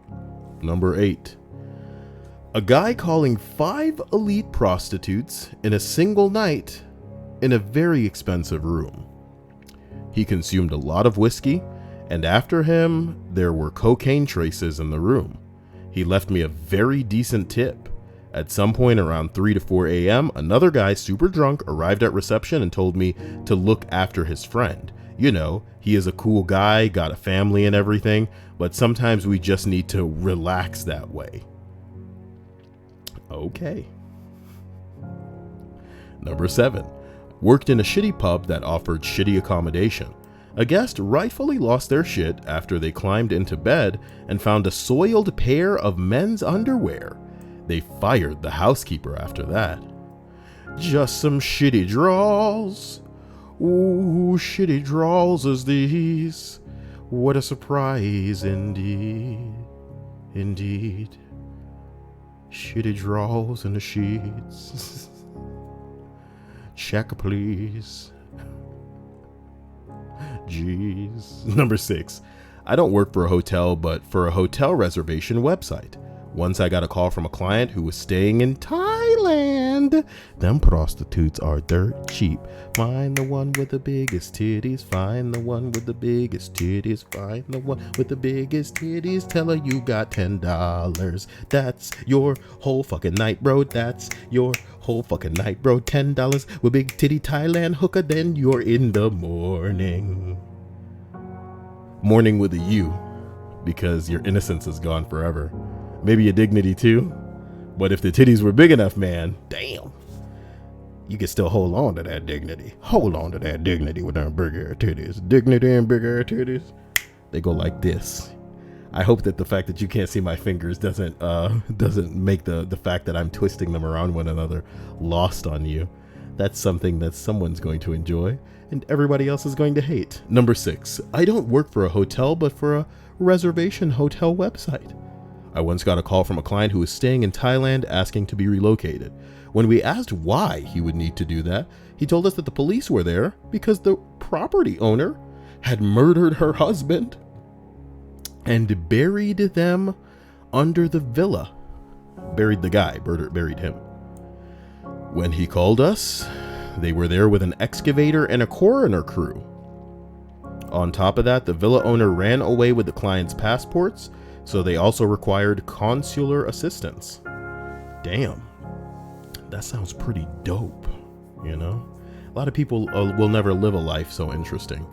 Number 8. A guy calling 5 elite prostitutes in a single night in a very expensive room. He consumed a lot of whiskey, and after him, there were cocaine traces in the room. He left me a very decent tip. At some point around 3 to 4 a.m., another guy super drunk arrived at reception and told me to look after his friend. You know, he is a cool guy, got a family and everything, but sometimes we just need to relax that way. Okay. Number 7. Worked in a shitty pub that offered shitty accommodation. A guest rightfully lost their shit after they climbed into bed and found a soiled pair of men's underwear. They fired the housekeeper after that. Just some shitty draws. Ooh, shitty draws as these. What a surprise indeed. Indeed. Shitty draws in the sheets. Check, please. Jeez. Number 6. I don't work for a hotel, but for a hotel reservation website. Once I got a call from a client who was staying in Thailand. Them prostitutes are dirt cheap. Find the one with the biggest titties. Find the one with the biggest titties. Find the one with the biggest titties. Tell her you got $10. That's your whole fucking night, bro. That's your whole fucking night, bro. $10 with big titty Thailand hooker. Then you're in the morning. Morning with a U, because your innocence is gone forever. Maybe your dignity too. But if the titties were big enough, man, damn, you can still hold on to that dignity. Hold on to that dignity with them big ass titties. Dignity and big ass titties. They go like this. I hope that the fact that you can't see my fingers doesn't make the fact that I'm twisting them around one another lost on you. That's something that someone's going to enjoy and everybody else is going to hate. Number 6. I don't work for a hotel, but for a reservation hotel website. I once got a call from a client who was staying in Thailand asking to be relocated. When we asked why he would need to do that, he told us that the police were there because the property owner had murdered her husband and buried them under the villa. Buried the guy, buried him. When he called us, they were there with an excavator and a coroner crew. On top of that, the villa owner ran away with the client's passports, so they also required consular assistance. Damn, that sounds pretty dope, you know? A lot of people will never live a life so interesting.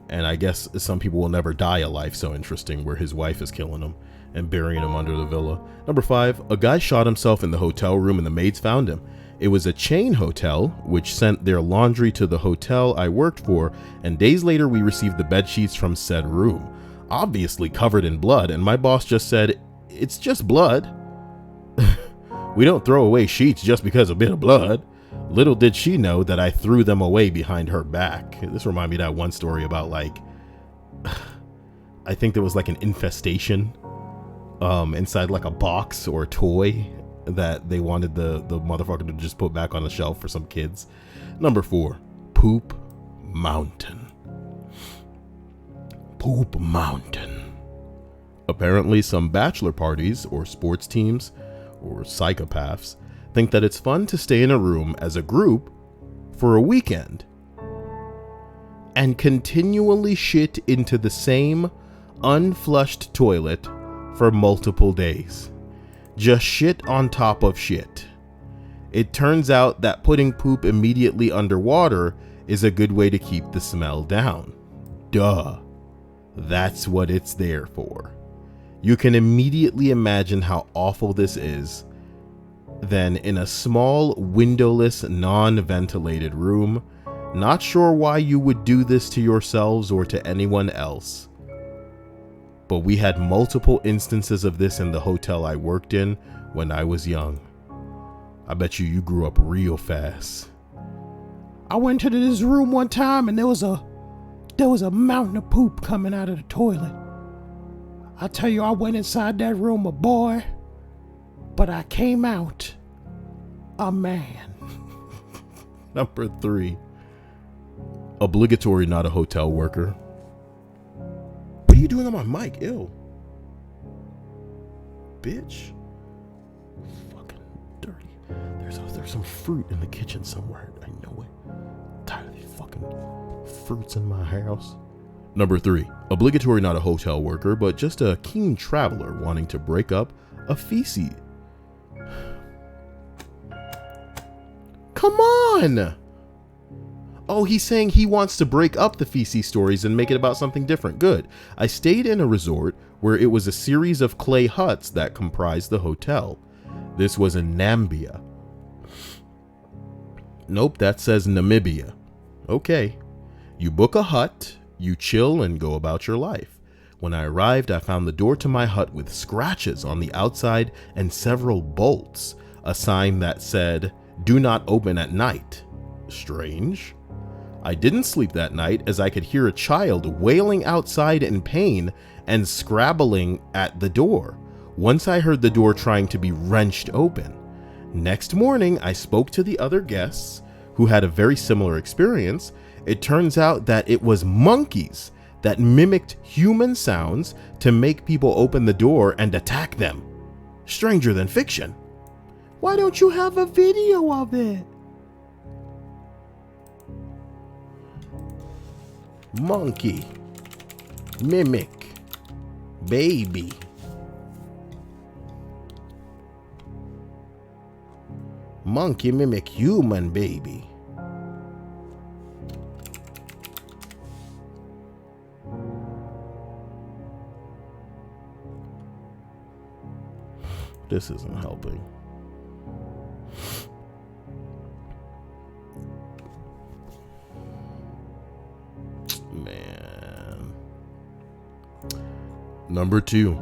And I guess some people will never die a life so interesting where his wife is killing him and burying him under the villa. Number 5, a guy shot himself in the hotel room and the maids found him. It was a chain hotel, which sent their laundry to the hotel I worked for, and days later we received the bed sheets from said room. Obviously covered in blood, and my boss just said, "It's just blood." We don't throw away sheets just because of a bit of blood. Little did she know that I threw them away behind her back. This reminded me of that one story about, like, I think there was like an infestation inside like a box or a toy that they wanted the motherfucker to just put back on the shelf for some kids. Number 4, Poop Mountain. Poop Mountain. Apparently, some bachelor parties or sports teams or psychopaths think that it's fun to stay in a room as a group for a weekend and continually shit into the same unflushed toilet for multiple days. Just shit on top of shit. It turns out that putting poop immediately underwater is a good way to keep the smell down. Duh. That's what it's there for. You can immediately imagine how awful this is. Then in a small, windowless, non-ventilated room, not sure why you would do this to yourselves or to anyone else. But we had multiple instances of this in the hotel I worked in when I was young. I bet you grew up real fast. I went to this room one time and there was a mountain of poop coming out of the toilet. I tell you, I went inside that room a boy, but I came out a man. Number 3, obligatory not a hotel worker. What are you doing on my mic? Ew. Bitch. Fucking dirty. There's some fruit in the kitchen somewhere. I know it. I'm tired of these fucking fruits in my house. Number 3, obligatory not a hotel worker, but just a keen traveler wanting to break up a feces. Come on! Oh, he's saying he wants to break up the feces stories and make it about something different. Good. I stayed in a resort where it was a series of clay huts that comprised the hotel. This was in Namibia. Nope, that says Namibia. Okay. You book a hut, you chill and go about your life. When I arrived, I found the door to my hut with scratches on the outside and several bolts, a sign that said, "Do not open at night." Strange. I didn't sleep that night as I could hear a child wailing outside in pain and scrabbling at the door. Once I heard the door trying to be wrenched open. Next morning, I spoke to the other guests who had a very similar experience. It turns out that it was monkeys that mimicked human sounds to make people open the door and attack them. Stranger than fiction. Why don't you have a video of it? Monkey, mimic, baby. Monkey mimic human baby. This isn't helping. Man. Number 2.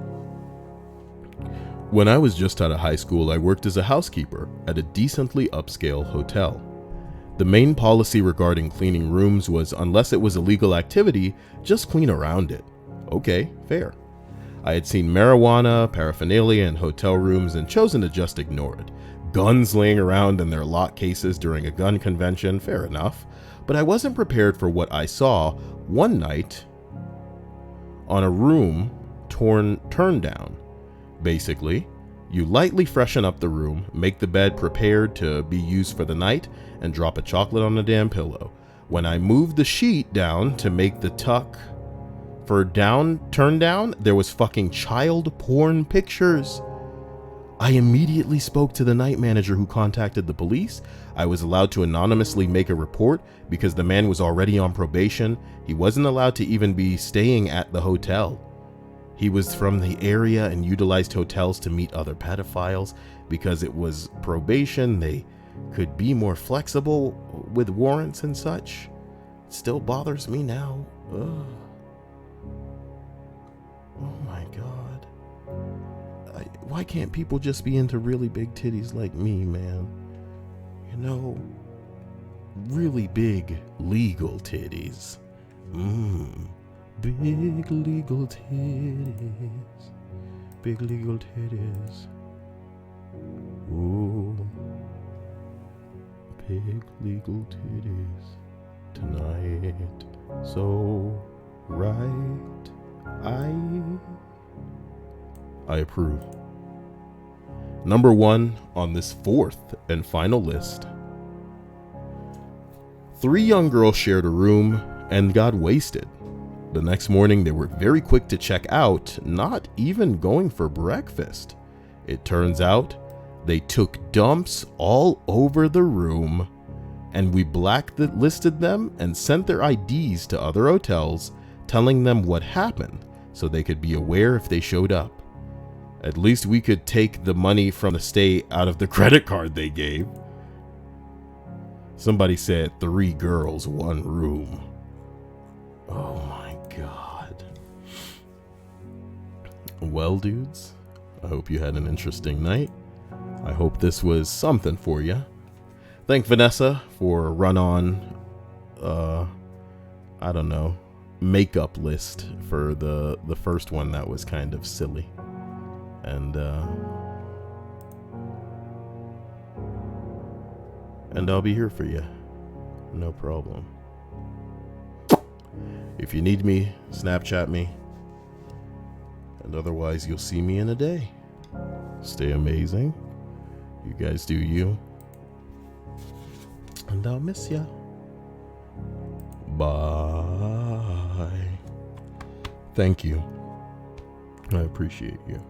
When I was just out of high school, I worked as a housekeeper at a decently upscale hotel. The main policy regarding cleaning rooms was unless it was illegal activity, just clean around it. Okay, fair. I had seen marijuana, paraphernalia in hotel rooms and chosen to just ignore it. Guns laying around in their lock cases during a gun convention, fair enough. But I wasn't prepared for what I saw one night on a room turned down. Basically, you lightly freshen up the room, make the bed prepared to be used for the night, and drop a chocolate on the damn pillow. When I moved the sheet down to make the tuck for turn down, there was fucking child porn pictures. I immediately spoke to the night manager who contacted the police. I was allowed to anonymously make a report because the man was already on probation. He wasn't allowed to even be staying at the hotel. He was from the area and utilized hotels to meet other pedophiles. Because it was probation, they could be more flexible with warrants and such. It still bothers me now. Ugh. Oh my God. Why can't people just be into really big titties like me, man? You know, really big legal titties. Big legal titties. Big legal titties. Ooh. Big legal titties tonight. So right. I approve. Number 1 on this 4th and final list. 3 young girls shared a room and got wasted. The next morning, they were very quick to check out, not even going for breakfast. It turns out they took dumps all over the room, and we blacklisted them and sent their IDs to other hotels, telling them what happened so they could be aware if they showed up. At least we could take the money from the stay out of the credit card they gave. Somebody said 3 girls, 1 room. Oh my God. Well, dudes, I hope you had an interesting night. I hope this was something for you. Thank Vanessa for a run-on, I don't know, makeup list for the first one that was kind of silly. And I'll be here for you. No problem. If you need me, Snapchat me. And otherwise, you'll see me in a day. Stay amazing. You guys do you. And I'll miss ya. Bye. Thank you. I appreciate you.